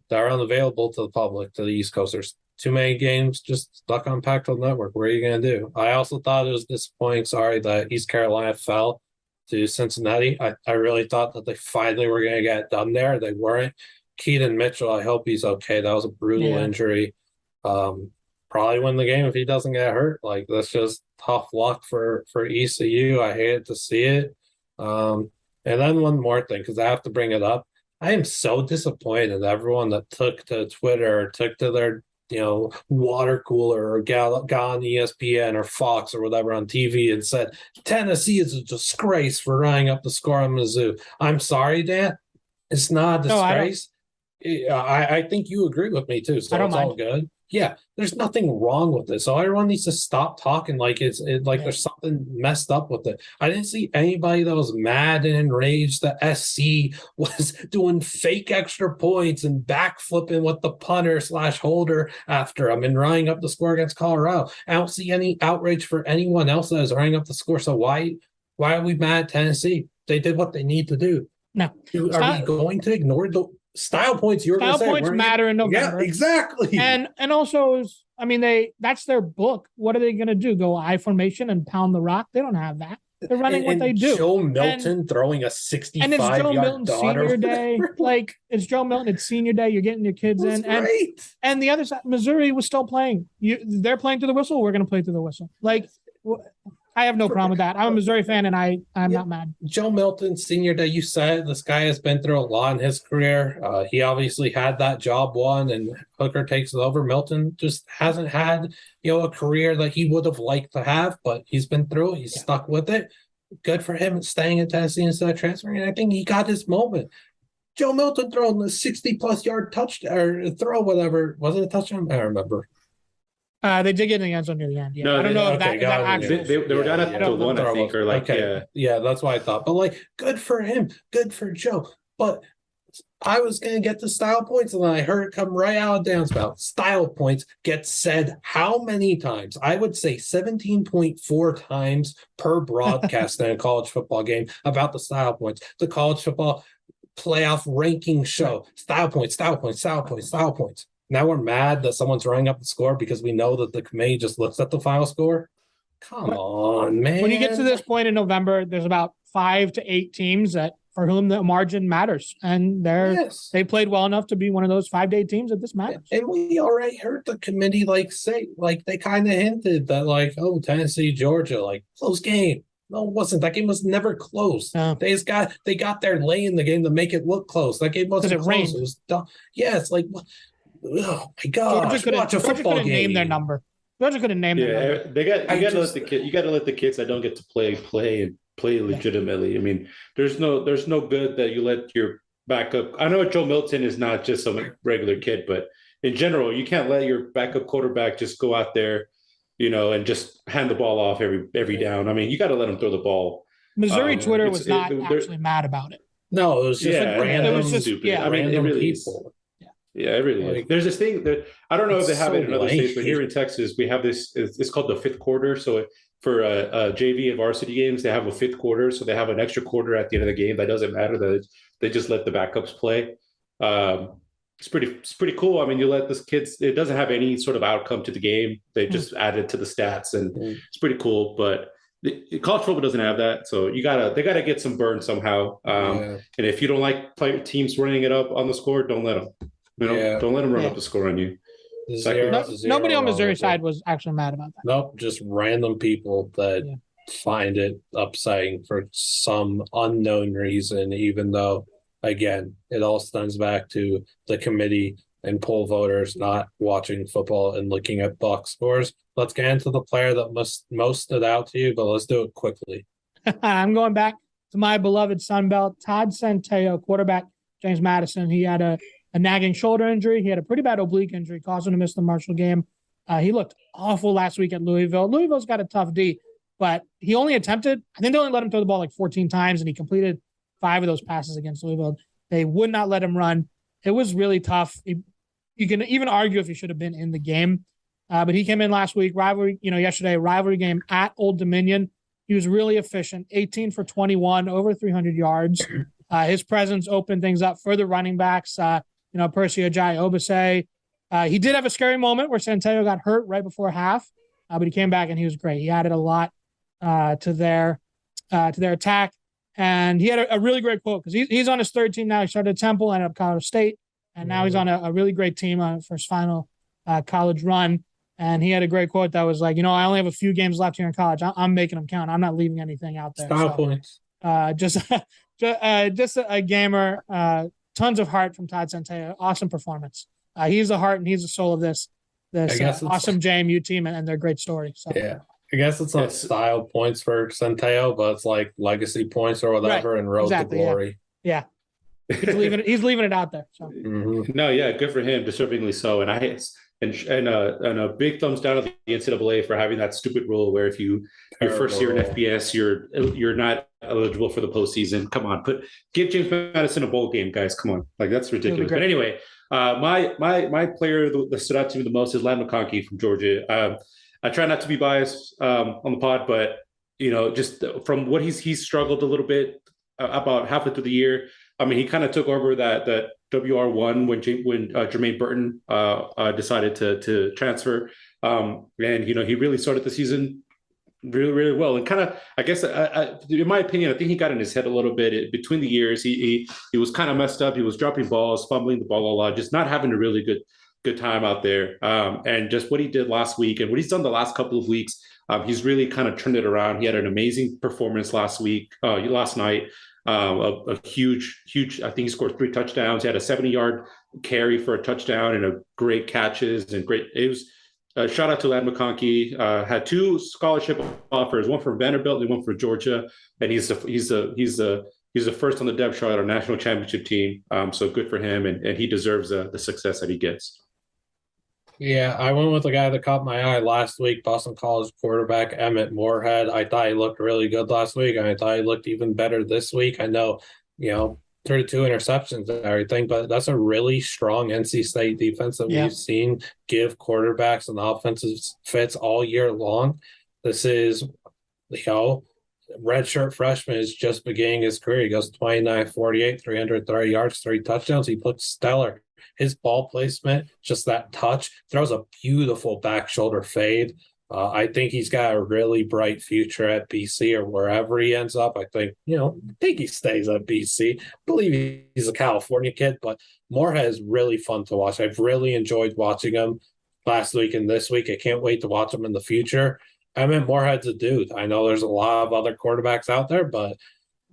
that are unavailable to the public, to the East Coast. There's too many games just stuck on Pac-12 Network. What are you going to do? I also thought it was disappointing, that East Carolina fell to Cincinnati. I really thought that they finally were going to get it done there. They weren't. Keaton Mitchell, I hope he's okay. That was a brutal injury. Probably win the game if he doesn't get hurt. That's just tough luck for ECU. I hated to see it. And then one more thing, because I have to bring it up. I am so disappointed in everyone that took to Twitter or took to water cooler or gone ESPN or Fox or whatever on TV and said Tennessee is a disgrace for running up the score on Mizzou. I'm sorry, Dan. It's not a disgrace. I think you agree with me too, so it's all good. Yeah, there's nothing wrong with it. So everyone needs to stop talking like there's something messed up with it. I didn't see anybody that was mad and enraged that SC was doing fake extra points and backflipping with the punter / holder after him and running up the score against Colorado. I don't see any outrage for anyone else that is running up the score. So why are we mad at Tennessee? They did what they need to do. No. Are we going to ignore the style points style points matter in November? Yeah, exactly. And also, that's their book. What are they going to do? Go I formation and pound the rock? They don't have that. They're running what they do. Joe Milton throwing a 65-yard and it's Joe Milton's senior day. It's Joe Milton. It's senior day. You're getting your kids in. Great. And the other side, Missouri was still playing. They're playing through the whistle. We're going to play through the whistle. I have no problem with that. I'm a Missouri fan, and I'm not mad. Joe Milton, senior day, you said this guy has been through a lot in his career. He obviously had that job won, and Hooker takes it over. Milton just hasn't had, a career that he would have liked to have, but he's been through it. He's stuck with it. Good for him staying in Tennessee instead of transferring. And I think he got his moment. Joe Milton throwing the 60-plus yard touchdown or throw, whatever. Was it a touchdown? I don't remember. They did get in the end zone near the end. Yeah. No, I don't know if that actually. They were down at the one, I think, or Yeah, that's what I thought. But good for him, good for Joe. But I was gonna get the style points, and then I heard it come right out of downspout. Style points get said how many times? I would say 17.4 times per broadcast in a college football game about the style points. The college football playoff ranking show. Style points, style points, style points, style points. Now we're mad that someone's running up the score because we know that the committee just looks at the final score. Come on, man. When you get to this point in November, there's about 5 to 8 teams for whom the margin matters. And they played well enough to be one of those 5 to 8 teams that this matters. And we already heard the committee say, they kind of hinted that Tennessee, Georgia, close game. No, it wasn't. That game was never close. No. They got there late in the game to make it look close. That game wasn't close. Rained. It was dumb. Yeah, it's oh my gosh! Watch a football game. Name their number. Georgia couldn't name their number. You got to let the kids that don't get to play legitimately. I mean, there's no good that you let your backup. I know Joe Milton is not just some regular kid, but in general, you can't let your backup quarterback just go out there, and just hand the ball off every down. I mean, you got to let him throw the ball. Missouri Twitter was not actually mad about it. No, it was just random. It was just stupid. I mean, it really people. Is. Yeah, it really is. There's this thing that I don't know if they have it in other states, but here in Texas, we have this. It's called the fifth quarter. So for JV and varsity games, they have a fifth quarter. So they have an extra quarter at the end of the game. That doesn't matter. That they just let the backups play. It's pretty cool. I mean, you let this kids. It doesn't have any sort of outcome to the game. They just add it to the stats, and it's pretty cool. But college football doesn't have that, so they gotta get some burn somehow. And if you don't like teams running it up on the score, don't let them. Don't let them run up the score on you. Nobody on Missouri side was actually mad about that. Nope, just random people that find it upsetting for some unknown reason, even though, again, it all stems back to the committee and poll voters not watching football and looking at box scores. Let's get into the player that most stood out to you, but let's do it quickly. I'm going back to my beloved Sunbelt, Todd Centeio, quarterback, James Madison. He had a nagging shoulder injury. He had a pretty bad oblique injury, caused him to miss the Marshall game. He looked awful last week at Louisville. Louisville's got a tough D, but he only attempted, I think they only let him throw the ball 14 times, and he completed 5 of those passes against Louisville. They would not let him run. It was really tough. You can even argue if he should have been in the game. But he came in last week, yesterday, rivalry game at Old Dominion. He was really efficient, 18 for 21, over 300 yards. His presence opened things up for the running backs. Percy Ajayi Obase. He did have a scary moment where Centeio got hurt right before half, but he came back and he was great. He added a lot to their attack. And he had a really great quote because he's on his third team now. He started at Temple, ended up Colorado State, and now he's on a really great team for his final college run. And he had a great quote that was like, I only have a few games left here in college. I'm making them count. I'm not leaving anything out there. Style points. Just a gamer. Tons of heart from Todd Centeio. Awesome performance. He's the heart and he's the soul of this. this I guess it's awesome JMU team and their great story. So yeah. I guess it's not Yes. style points for Centeo, but it's like legacy points or whatever, and road exactly, to glory. yeah. He's leaving it out there. So Mhm. No, yeah, good for him, deservingly so. And a big thumbs down to the NCAA for having that stupid rule where if your first year in Terrible. FBS, you're not eligible for the postseason. Come on, give James Madison a bowl game, guys. Come on, like that's ridiculous. great. But anyway, my player that stood out to me the most is Ladd McConkey from Georgia. I try not to be biased on the pod, but just from what he's struggled a little bit about halfway through the year. I mean, he kind of took over that WR1 when Jermaine Burton decided to transfer, and he really started the season really, really well. And kind of, I guess, in my opinion, I think he got in his head a little bit between the years. He was kind of messed up. He was dropping balls, fumbling the ball a lot, just not having a really good time out there. And just what he did last week and what he's done the last couple of weeks, he's really kind of turned it around. He had an amazing performance last night. A huge, I think he scored 3 touchdowns. He had a 70-yard carry for a touchdown and a great catches and great. It was shout out to Ladd McConkey. Had 2 scholarship offers, one from Vanderbilt and one for Georgia, and he's the first on the depth chart on our national championship team. So good for him, and he deserves the success that he gets. Yeah, I went with the guy that caught my eye last week, Boston College quarterback Emmett Morehead. I thought he looked really good last week, and I thought he looked even better this week. I know, 32 interceptions and everything, but that's a really strong NC State defense that we've seen give quarterbacks and offensive fits all year long. This is, redshirt freshman is just beginning his career. He goes 29-48, 330 yards, 3 touchdowns. He looks stellar. His ball placement, just that touch, throws a beautiful back shoulder fade. I think he's got a really bright future at BC or wherever he ends up. I think he stays at BC. I believe he's a California kid, but Morehead is really fun to watch. I've really enjoyed watching him last week and this week. I can't wait to watch him in the future. Morehead's a dude. I know there's a lot of other quarterbacks out there, but,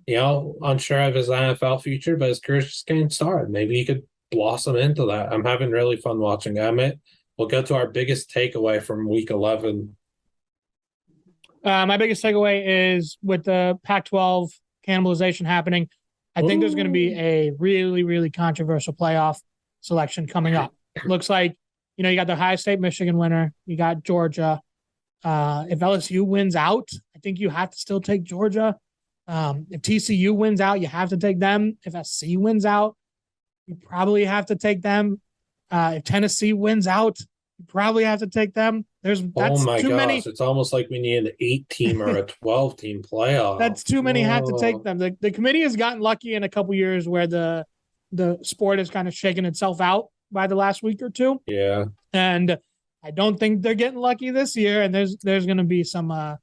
unsure of his NFL future, but his career's just getting started. Maybe he could blossom into that. I'm having really fun watching Emmett. We'll go to our biggest takeaway from week 11. My biggest takeaway is with the Pac-12 cannibalization happening, I think there's going to be a really, really controversial playoff selection coming up. Looks like, you got the Ohio State, Michigan winner. You got Georgia. If LSU wins out, I think you have to still take Georgia. If TCU wins out, you have to take them. If SC wins out, you probably have to take them. If Tennessee wins out, you probably have to take them. That's too many. It's almost like we need an 8-team or a 12-team playoff. That's too many have to take them. The committee has gotten lucky in a couple years where the sport has kind of shaken itself out by the last week or two. Yeah. And I don't think they're getting lucky this year. And there's going to be some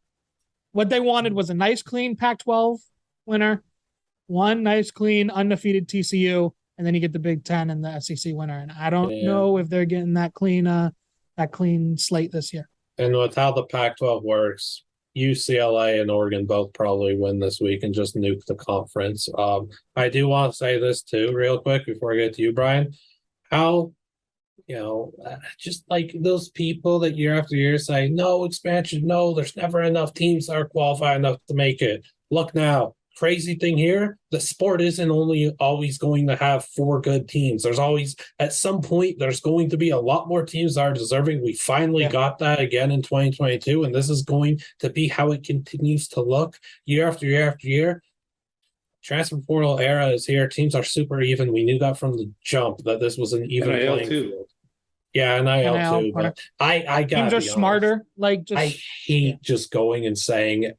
what they wanted was a nice, clean Pac-12 winner, one nice, clean, undefeated TCU, and then you get the Big Ten and the SEC winner. And I don't know if they're getting that clean slate this year. And with how the Pac-12 works, UCLA and Oregon both probably win this week and just nuke the conference. I do want to say this too, real quick, before I get to you, Brian. How, just like those people that year after year say, no expansion, no, there's never enough teams that are qualified enough to make it. Look now. Crazy thing here, the sport isn't only always going to have 4 good teams. There's always, at some point, there's going to be a lot more teams that are deserving. We finally got that again in 2022, and this is going to be how it continues to look year after year after year. Transfer portal era is here. Teams are super even. We knew that from the jump, that this was an even NIL playing too. field. Yeah, NIL too. But I got teams are smarter. I hate just going and saying,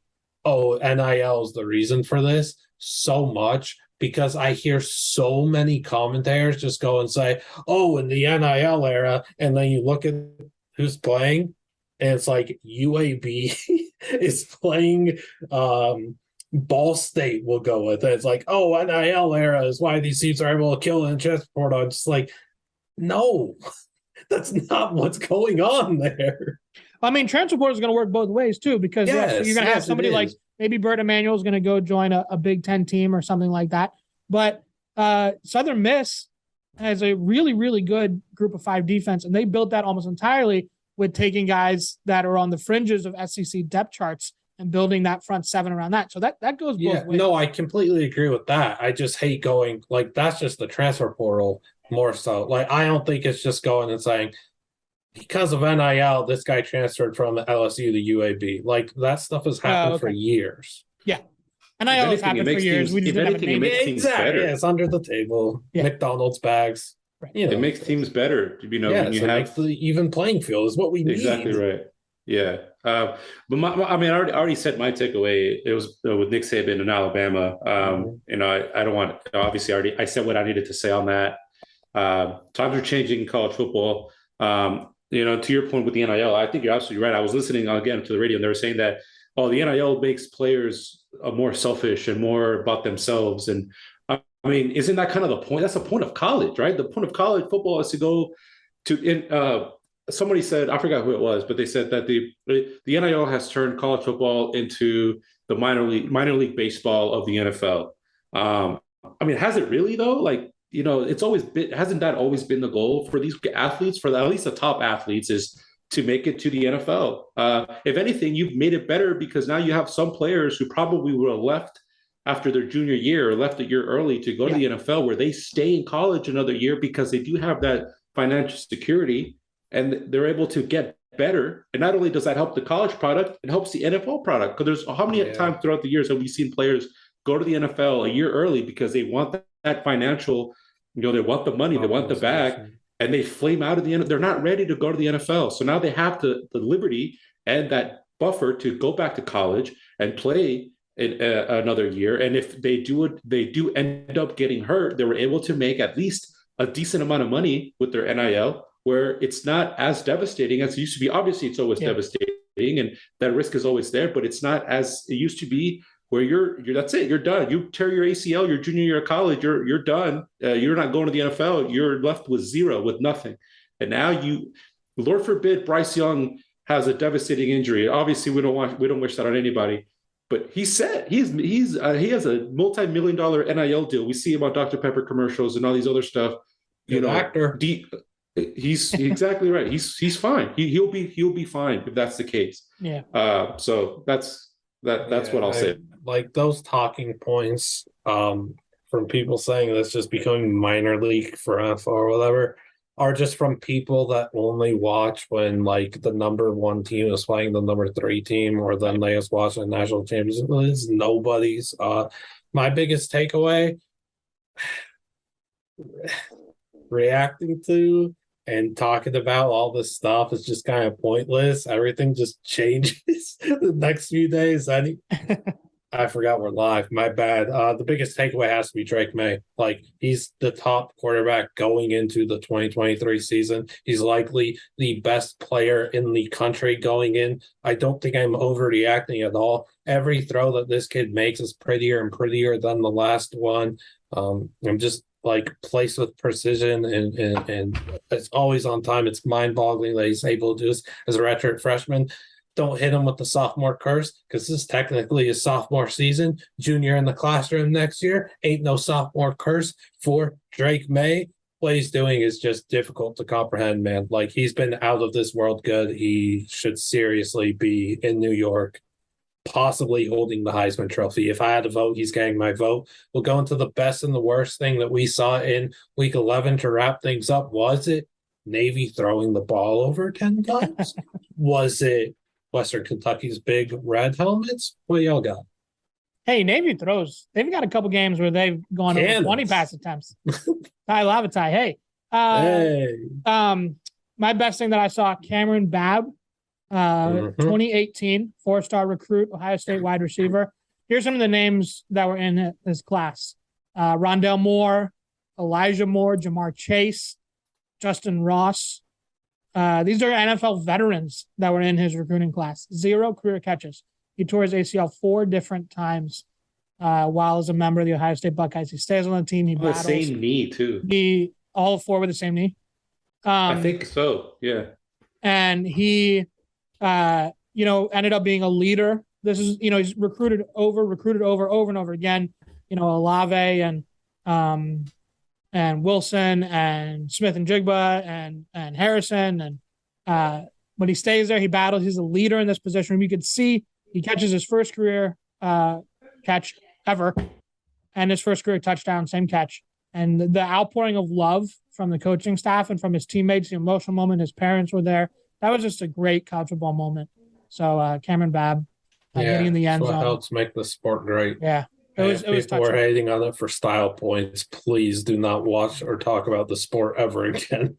oh, NIL is the reason for this so much, because I hear so many commentators just go and say, oh, in the NIL era, and then you look at who's playing, and it's like UAB is playing Ball State, we'll go with it. It's like, oh, NIL era is why these teams are able to kill in transport. I'm just like, no, that's not what's going on there. I mean, transfer portal is going to work both ways too, because you're going to have somebody like maybe Bert Emanuel is going to go join a Big Ten team or something like that. But Southern Miss has a really, really good group of 5 defense, and they built that almost entirely with taking guys that are on the fringes of SEC depth charts and building that front 7 around that. So that goes both ways. No, I completely agree with that. I just hate going like that's just the transfer portal more so. Like I don't think it's just going and saying because of NIL, this guy transferred from LSU to UAB. Like that stuff has happened for years. Yeah. NIL has happened for years. We just didn't have a name. Exactly. Yeah, it's under the table. Yeah. McDonald's bags. Right. It makes teams better. When you have the even playing field is what we need. Exactly right. Yeah. But I already said my takeaway. It was with Nick Saban in Alabama. I don't want. Obviously, I said what I needed to say on that. Times are changing in college football. To your point with the NIL, I think you're absolutely right. I was listening again to the radio, and they were saying that, the NIL makes players more selfish and more about themselves. And isn't that kind of the point? That's the point of college, right? The point of college football is to go to. Somebody said, I forgot who it was, but they said that the NIL has turned college football into the minor league baseball of the NFL. Has it really though? It's always been, hasn't that always been the goal for these athletes, for at least the top athletes, is to make it to the NFL? If anything, you've made it better because now you have some players who probably would have left after their junior year or left a year early to go to the NFL, where they stay in college another year because they do have that financial security and they're able to get better. And not only does that help the college product, it helps the NFL product. Because there's how many times throughout the years have we seen players go to the NFL a year early because they want that financial, they want the money, they want the bag, and they flame out of the end. They're not ready to go to the NFL. So now they have the liberty and that buffer to go back to college and play in another year. And if they do end up getting hurt, they were able to make at least a decent amount of money with their NIL, where it's not as devastating as it used to be. Obviously, it's always devastating, and that risk is always there, but it's not as it used to be, where you're that's it, you're done. You tear your ACL your junior year of college, you're done. You're not going to the NFL. You're left with zero, with nothing. And now Lord forbid, Bryce Young has a devastating injury. Obviously, we don't wish that on anybody. But he said he has a multi-million-dollar NIL deal. We see him on Dr. Pepper commercials and all these other stuff. Actor. He's exactly right. He's fine. He'll be fine if that's the case. Yeah. So that's what I'll say. Like those talking points from people saying that's just becoming minor league for NFL or whatever are just from people that only watch when like the number 1 team is playing the number 3 team, or then they just watch a national championship. It's nobody's. My biggest takeaway reacting to and talking about all this stuff is just kind of pointless. Everything just changes the next few days. I forgot we're live. My bad. The biggest takeaway has to be Drake May. Like, he's the top quarterback going into the 2023 season. He's likely the best player in the country going in. I don't think I'm overreacting at all. Every throw that this kid makes is prettier and prettier than the last one. I'm just placed with precision and it's always on time. It's mind-boggling that he's able to do this as a redshirt freshman. Don't hit him with the sophomore curse, because this is technically his sophomore season. Junior in the classroom next year. Ain't no sophomore curse for Drake May. What he's doing is just difficult to comprehend, man. Like, he's been out of this world good. He should seriously be in New York, possibly holding the Heisman Trophy. If I had to vote, he's getting my vote. We'll go into the best and the worst thing that we saw in Week 11 to wrap things up. Was it Navy throwing the ball over 10 times? Was it Western Kentucky's big red helmets? What y'all got? Hey, Navy throws. They've got a couple games where they've gone over 20 pass attempts. Ty Lavatai, hey. My best thing that I saw, Cameron Babb, 2018, 4-star recruit, Ohio State wide receiver. Here's some of the names that were in this class. Rondell Moore, Elijah Moore, Jamar Chase, Justin Ross. These are NFL veterans that were in his recruiting class. 0 career catches. He tore his ACL 4 different times while as a member of the Ohio State Buckeyes. He stays on the team. He battles. The same knee, too. All 4 with the same knee? I think so, yeah. And he, ended up being a leader. This is, he's recruited over and over again. Olave and and Wilson and Smith and Jigba and Harrison. And when he stays there, he battles. He's a leader in this position. You could see he catches his first career catch ever and his first career touchdown, same catch. And the outpouring of love from the coaching staff and from his teammates, the emotional moment, his parents were there. That was just a great college football moment. So Cameron Babb getting in the end that's what zone. helps make the sport great. Yeah. It was people were hating on it for style points. Please do not watch or talk about the sport ever again.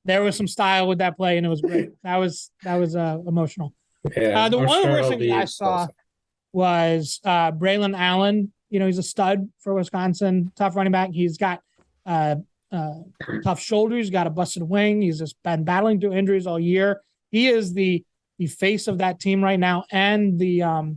There was some style with that play, and it was great. That was emotional. Yeah, one of the worst things I saw was Braylon Allen. You know, he's a stud for Wisconsin, tough running back. He's got tough shoulders. He's got a busted wing. He's just been battling through injuries all year. He is the face of that team right now, and the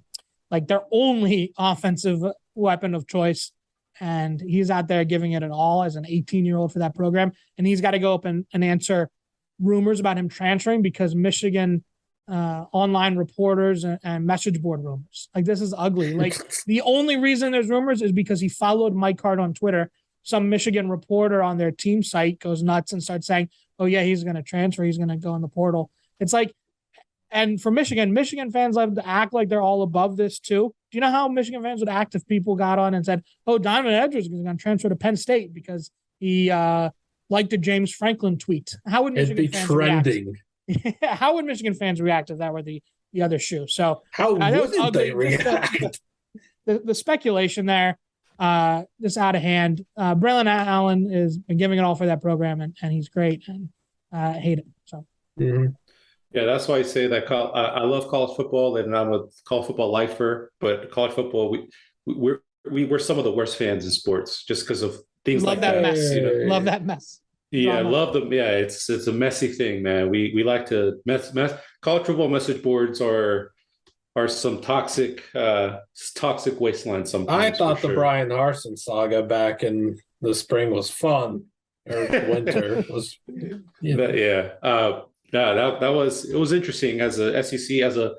their only offensive weapon of choice. And he's out there giving it an all as an 18-year-old for that program. And he's got to go up and answer rumors about him transferring because Michigan online reporters and message board rumors. Like, this is ugly. Like, the only reason there's rumors is because he followed Mike Hart on Twitter. Some Michigan reporter on their team site goes nuts and starts saying, oh, yeah, he's going to transfer. He's going to go in the portal. It's like, and for Michigan fans love to act like they're all above this too. Do you know how Michigan fans would act if people got on and said, oh, Donovan Edwards is going to transfer to Penn State because he liked a James Franklin tweet? How would Michigan fans trending react? How would Michigan fans react if that were the other shoe? So how would they react? The speculation there, just out of hand. Braylon Allen is giving it all for that program, and he's great, and I hate it. So. Mm-hmm. Yeah, that's why I say that I love college football, and I'm a college football lifer. But college football, we're some of the worst fans in sports just because of things love like that. Mess. You know? Love that mess. Yeah, I love them. Yeah, it's a messy thing, man. We like to mess. College football message boards are some toxic wasteland. Sometimes I thought the Brian Harsin saga back in the spring was fun, or winter was. It was interesting as a SEC, as a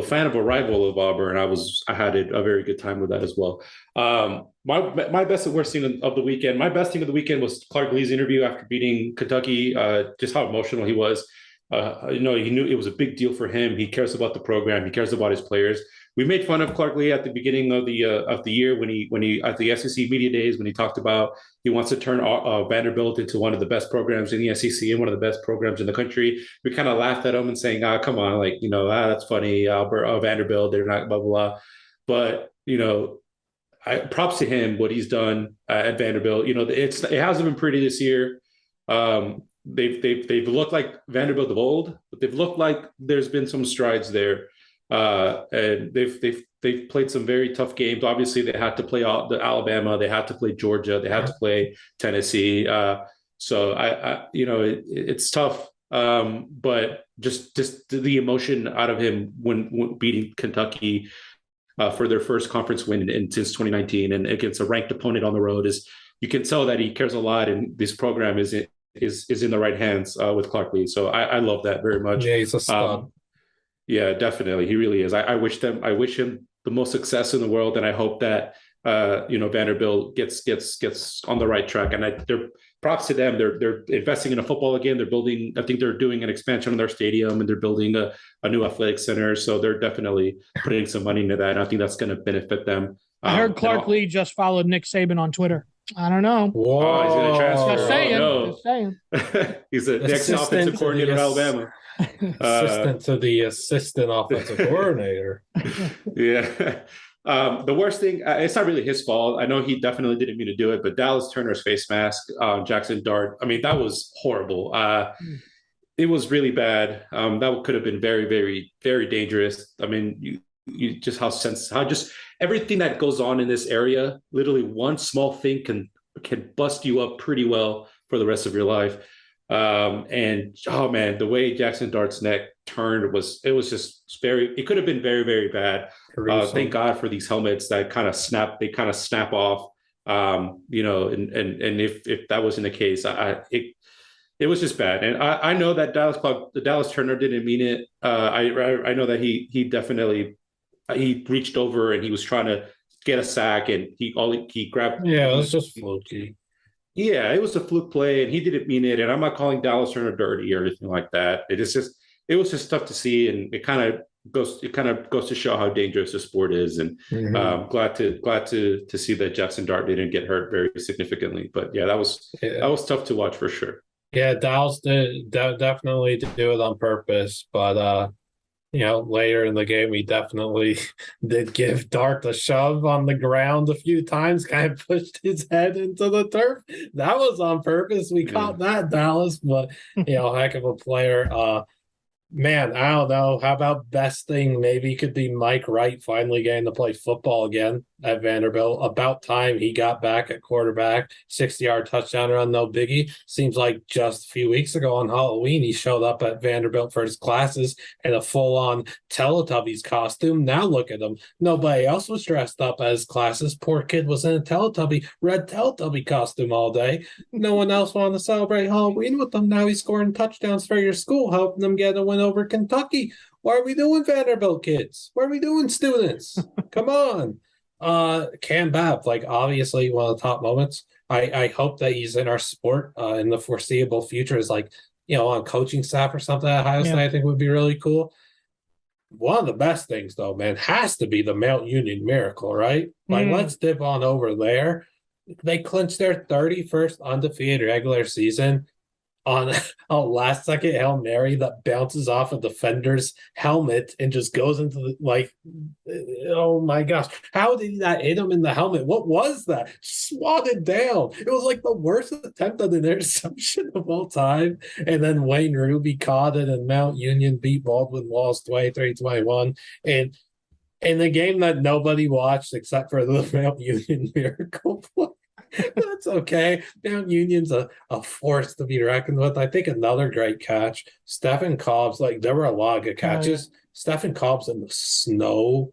fan of a rival of Auburn. I had a very good time with that as well. My best and worst thing of the weekend. My best thing of the weekend was Clark Lee's interview after beating Kentucky. Just how emotional he was. He knew it was a big deal for him. He cares about the program. He cares about his players. We made fun of Clark Lee at the beginning of the year when he at the SEC media days when he talked about he wants to turn Vanderbilt into one of the best programs in the SEC and one of the best programs in the country. We kind of laughed at him and saying, come on, that's funny. Vanderbilt, they're not blah, blah, blah. But, props to him, what he's done at Vanderbilt. It hasn't been pretty this year. They've looked like Vanderbilt of old, but they've looked like there's been some strides there. And they've played some very tough games. Obviously, they had to play the Alabama, they had to play Georgia, they had to play Tennessee. So it's tough. But just the emotion out of him when beating Kentucky for their first conference win since 2019 and against a ranked opponent on the road you can tell that he cares a lot, and this program is in the right hands with Clark Lee. So I love that very much. Yeah, he's a stud. Yeah, definitely. He really is. I wish him the most success in the world. And I hope that, Vanderbilt gets on the right track. And they're props to them. They're investing in a football again. I think they're doing an expansion on their stadium, and they're building a new athletic center. So they're definitely putting some money into that. And I think that's going to benefit them. I heard Clark Lee just followed Nick Saban on Twitter. I don't know. Whoa. He's going to transfer. Just saying. He's the next offensive coordinator at Alabama. Assistant to the assistant offensive coordinator. Yeah. The worst thing, it's not really his fault. I know he definitely didn't mean to do it, but Dallas Turner's face mask on Jackson Dart, I mean, that was horrible. It was really bad. That could have been very, very, very dangerous. I mean, you just how just everything that goes on in this area, literally one small thing can bust you up pretty well for the rest of your life. And oh man, the way Jackson Dart's neck turned it could have been very, very bad. Thank God for these helmets that kind of snap off. And if that wasn't the case, it was just bad. And I know that Dallas Turner didn't mean it. I know that he definitely he reached over and he was trying to get a sack, and he grabbed. Yeah, it was just fluky. Yeah, it was a fluke play, and he didn't mean it. And I'm not calling Dallas Turner dirty or anything like that. It was just tough to see, and it kind of goes to show how dangerous the sport is. And glad to see that Jackson Dart didn't get hurt very significantly. But yeah, that was tough to watch for sure. Yeah, Dallas definitely did do it on purpose, but later in the game, he definitely did give Dart a shove on the ground a few times, kind of pushed his head into the turf. That was on purpose. We caught that, Dallas, but heck of a player. Man, I don't know. How about best thing? Maybe could be Mike Wright finally getting to play football again at Vanderbilt. About time he got back at quarterback. 60-yard touchdown run, no biggie. Seems like just a few weeks ago on Halloween, he showed up at Vanderbilt for his classes in a full-on Teletubbies costume. Now look at him. Nobody else was dressed up as classes. Poor kid was in a red Teletubby costume all day. No one else wanted to celebrate Halloween with them. Now he's scoring touchdowns for your school, helping them get a win over Kentucky. What are we doing, Vanderbilt kids? What are we doing, students? Come on. Cam Babb, like obviously one of the top moments. I hope that he's in our sport in the foreseeable future is like, on coaching staff or something at Ohio State, I think would be really cool. One of the best things though, man, has to be the Mount Union Miracle, right? Like let's dip on over there. They clinched their 31st undefeated regular season on a last second Hail Mary that bounces off a defender's helmet and just goes into the oh my gosh. How did that hit him in the helmet? What was that? Swatted down. It was like the worst attempt at an interception of all time. And then Wayne Ruby caught it and Mount Union beat Baldwin Walls 23-21. And in the game that nobody watched except for the Mount Union Miracle play. That's okay. Mount Union's a force to be reckoned with. I think another great catch. Stephen Cobbs, there were a lot of good catches. Stephen Cobbs in the snow.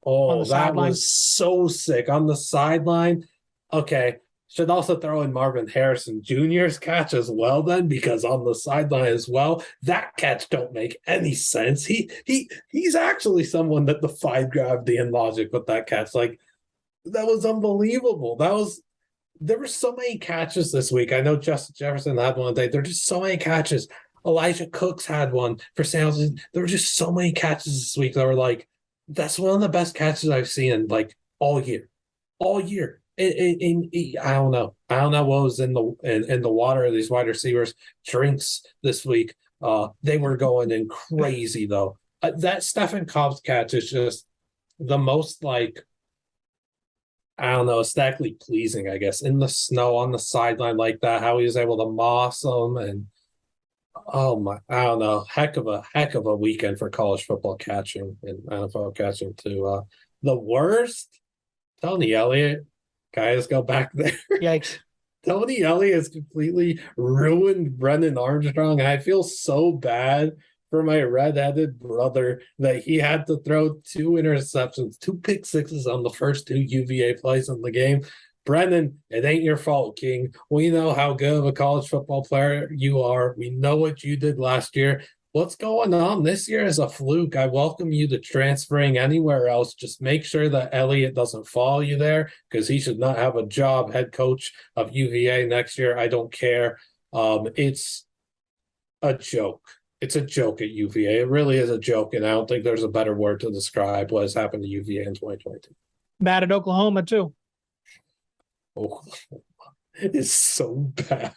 Oh, that was so sick. On the sideline. Okay. Should also throw in Marvin Harrison Jr.'s catch as well then, because on the sideline as well, that catch don't make any sense. He's actually someone that defied gravity and logic with that catch. That was unbelievable. There were so many catches this week. I know Justin Jefferson had one today. There were just so many catches. Elijah Cooks had one for Sales. There were just so many catches this week that were that's one of the best catches I've seen in all year. All year. I don't know. I don't know what was in the water of these wide receivers' drinks this week. They were going in crazy though. That Stephen Cobbs catch is just the most I don't know, aesthetically pleasing, I guess, in the snow on the sideline like that, how he was able to moss them and I don't know, heck of a weekend for college football catching and NFL catching too. The worst, Tony Elliott, guys, go back there. Yikes. Tony Elliott has completely ruined Brendan Armstrong. I feel so bad for my redheaded brother that he had to throw 2 interceptions, 2 pick sixes on the first 2 UVA plays in the game. Brendan, it ain't your fault, King. We know how good of a college football player you are. We know what you did last year. What's going on this year is a fluke. I welcome you to transferring anywhere else. Just make sure that Elliott doesn't follow you there because he should not have a job head coach of UVA next year. I don't care. It's a joke. It's a joke at UVA. It really is a joke, and I don't think there's a better word to describe what has happened to UVA in 2022. Bad at Oklahoma, too. Oklahoma is so bad.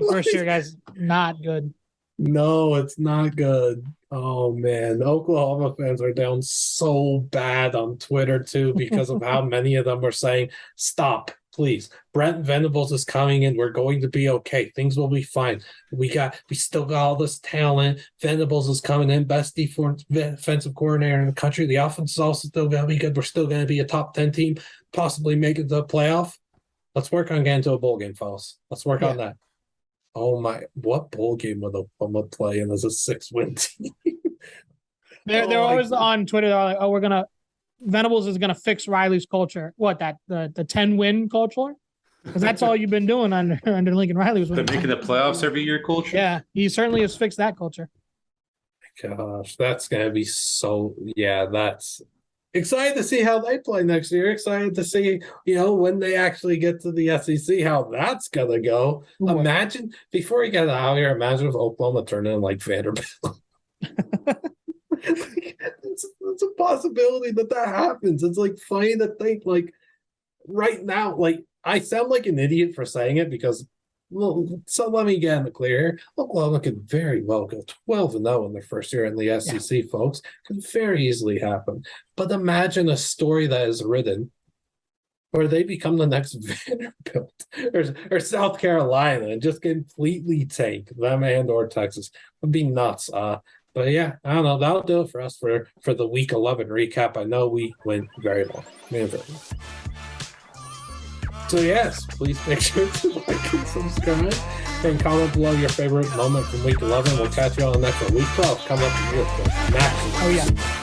First year, guys, not good. No, it's not good. Oh, man. Oklahoma fans are down so bad on Twitter, too, because of how many of them were saying, stop, please. Brent Venables is coming in. We're going to be okay. Things will be fine. We still got all this talent. Venables is coming in, best defensive coordinator in the country. The offense is also still going to be good. We're still going to be a top 10 team, possibly make it to the playoff. Let's work on getting to a bowl game, fellas. Let's work on that. Oh my! What bowl game would Oklahoma play in as a 6-win team? They're always on Twitter. They're like, "Oh, Venables is gonna fix Riley's culture." What the 10-win culture? Because that's all you've been doing under Lincoln Riley. They're making the playoffs every year culture. Yeah, he certainly has fixed that culture. Gosh, that's gonna be so. Yeah, excited to see how they play next year. Excited to see, when they actually get to the SEC, how that's gonna go. Ooh. Imagine before you get out here, imagine if Oklahoma turned in like Vanderbilt. It's a possibility that happens. It's like funny to think, like right now, like I sound like an idiot for saying it because. Well, so let me get in the clear here. Oklahoma could very well go 12-0 in their first year in the SEC, folks. Could very easily happen. But imagine a story that is written where they become the next Vanderbilt or South Carolina and just completely take them or Texas. Would be nuts. But yeah, I don't know. That'll do it for us for the Week 11 recap. I know we went very long. So yes, please make sure to like and subscribe and comment below your favorite moment from Week 11. We'll catch you on the next one. Week 12 coming up with the MACtion. Oh yeah.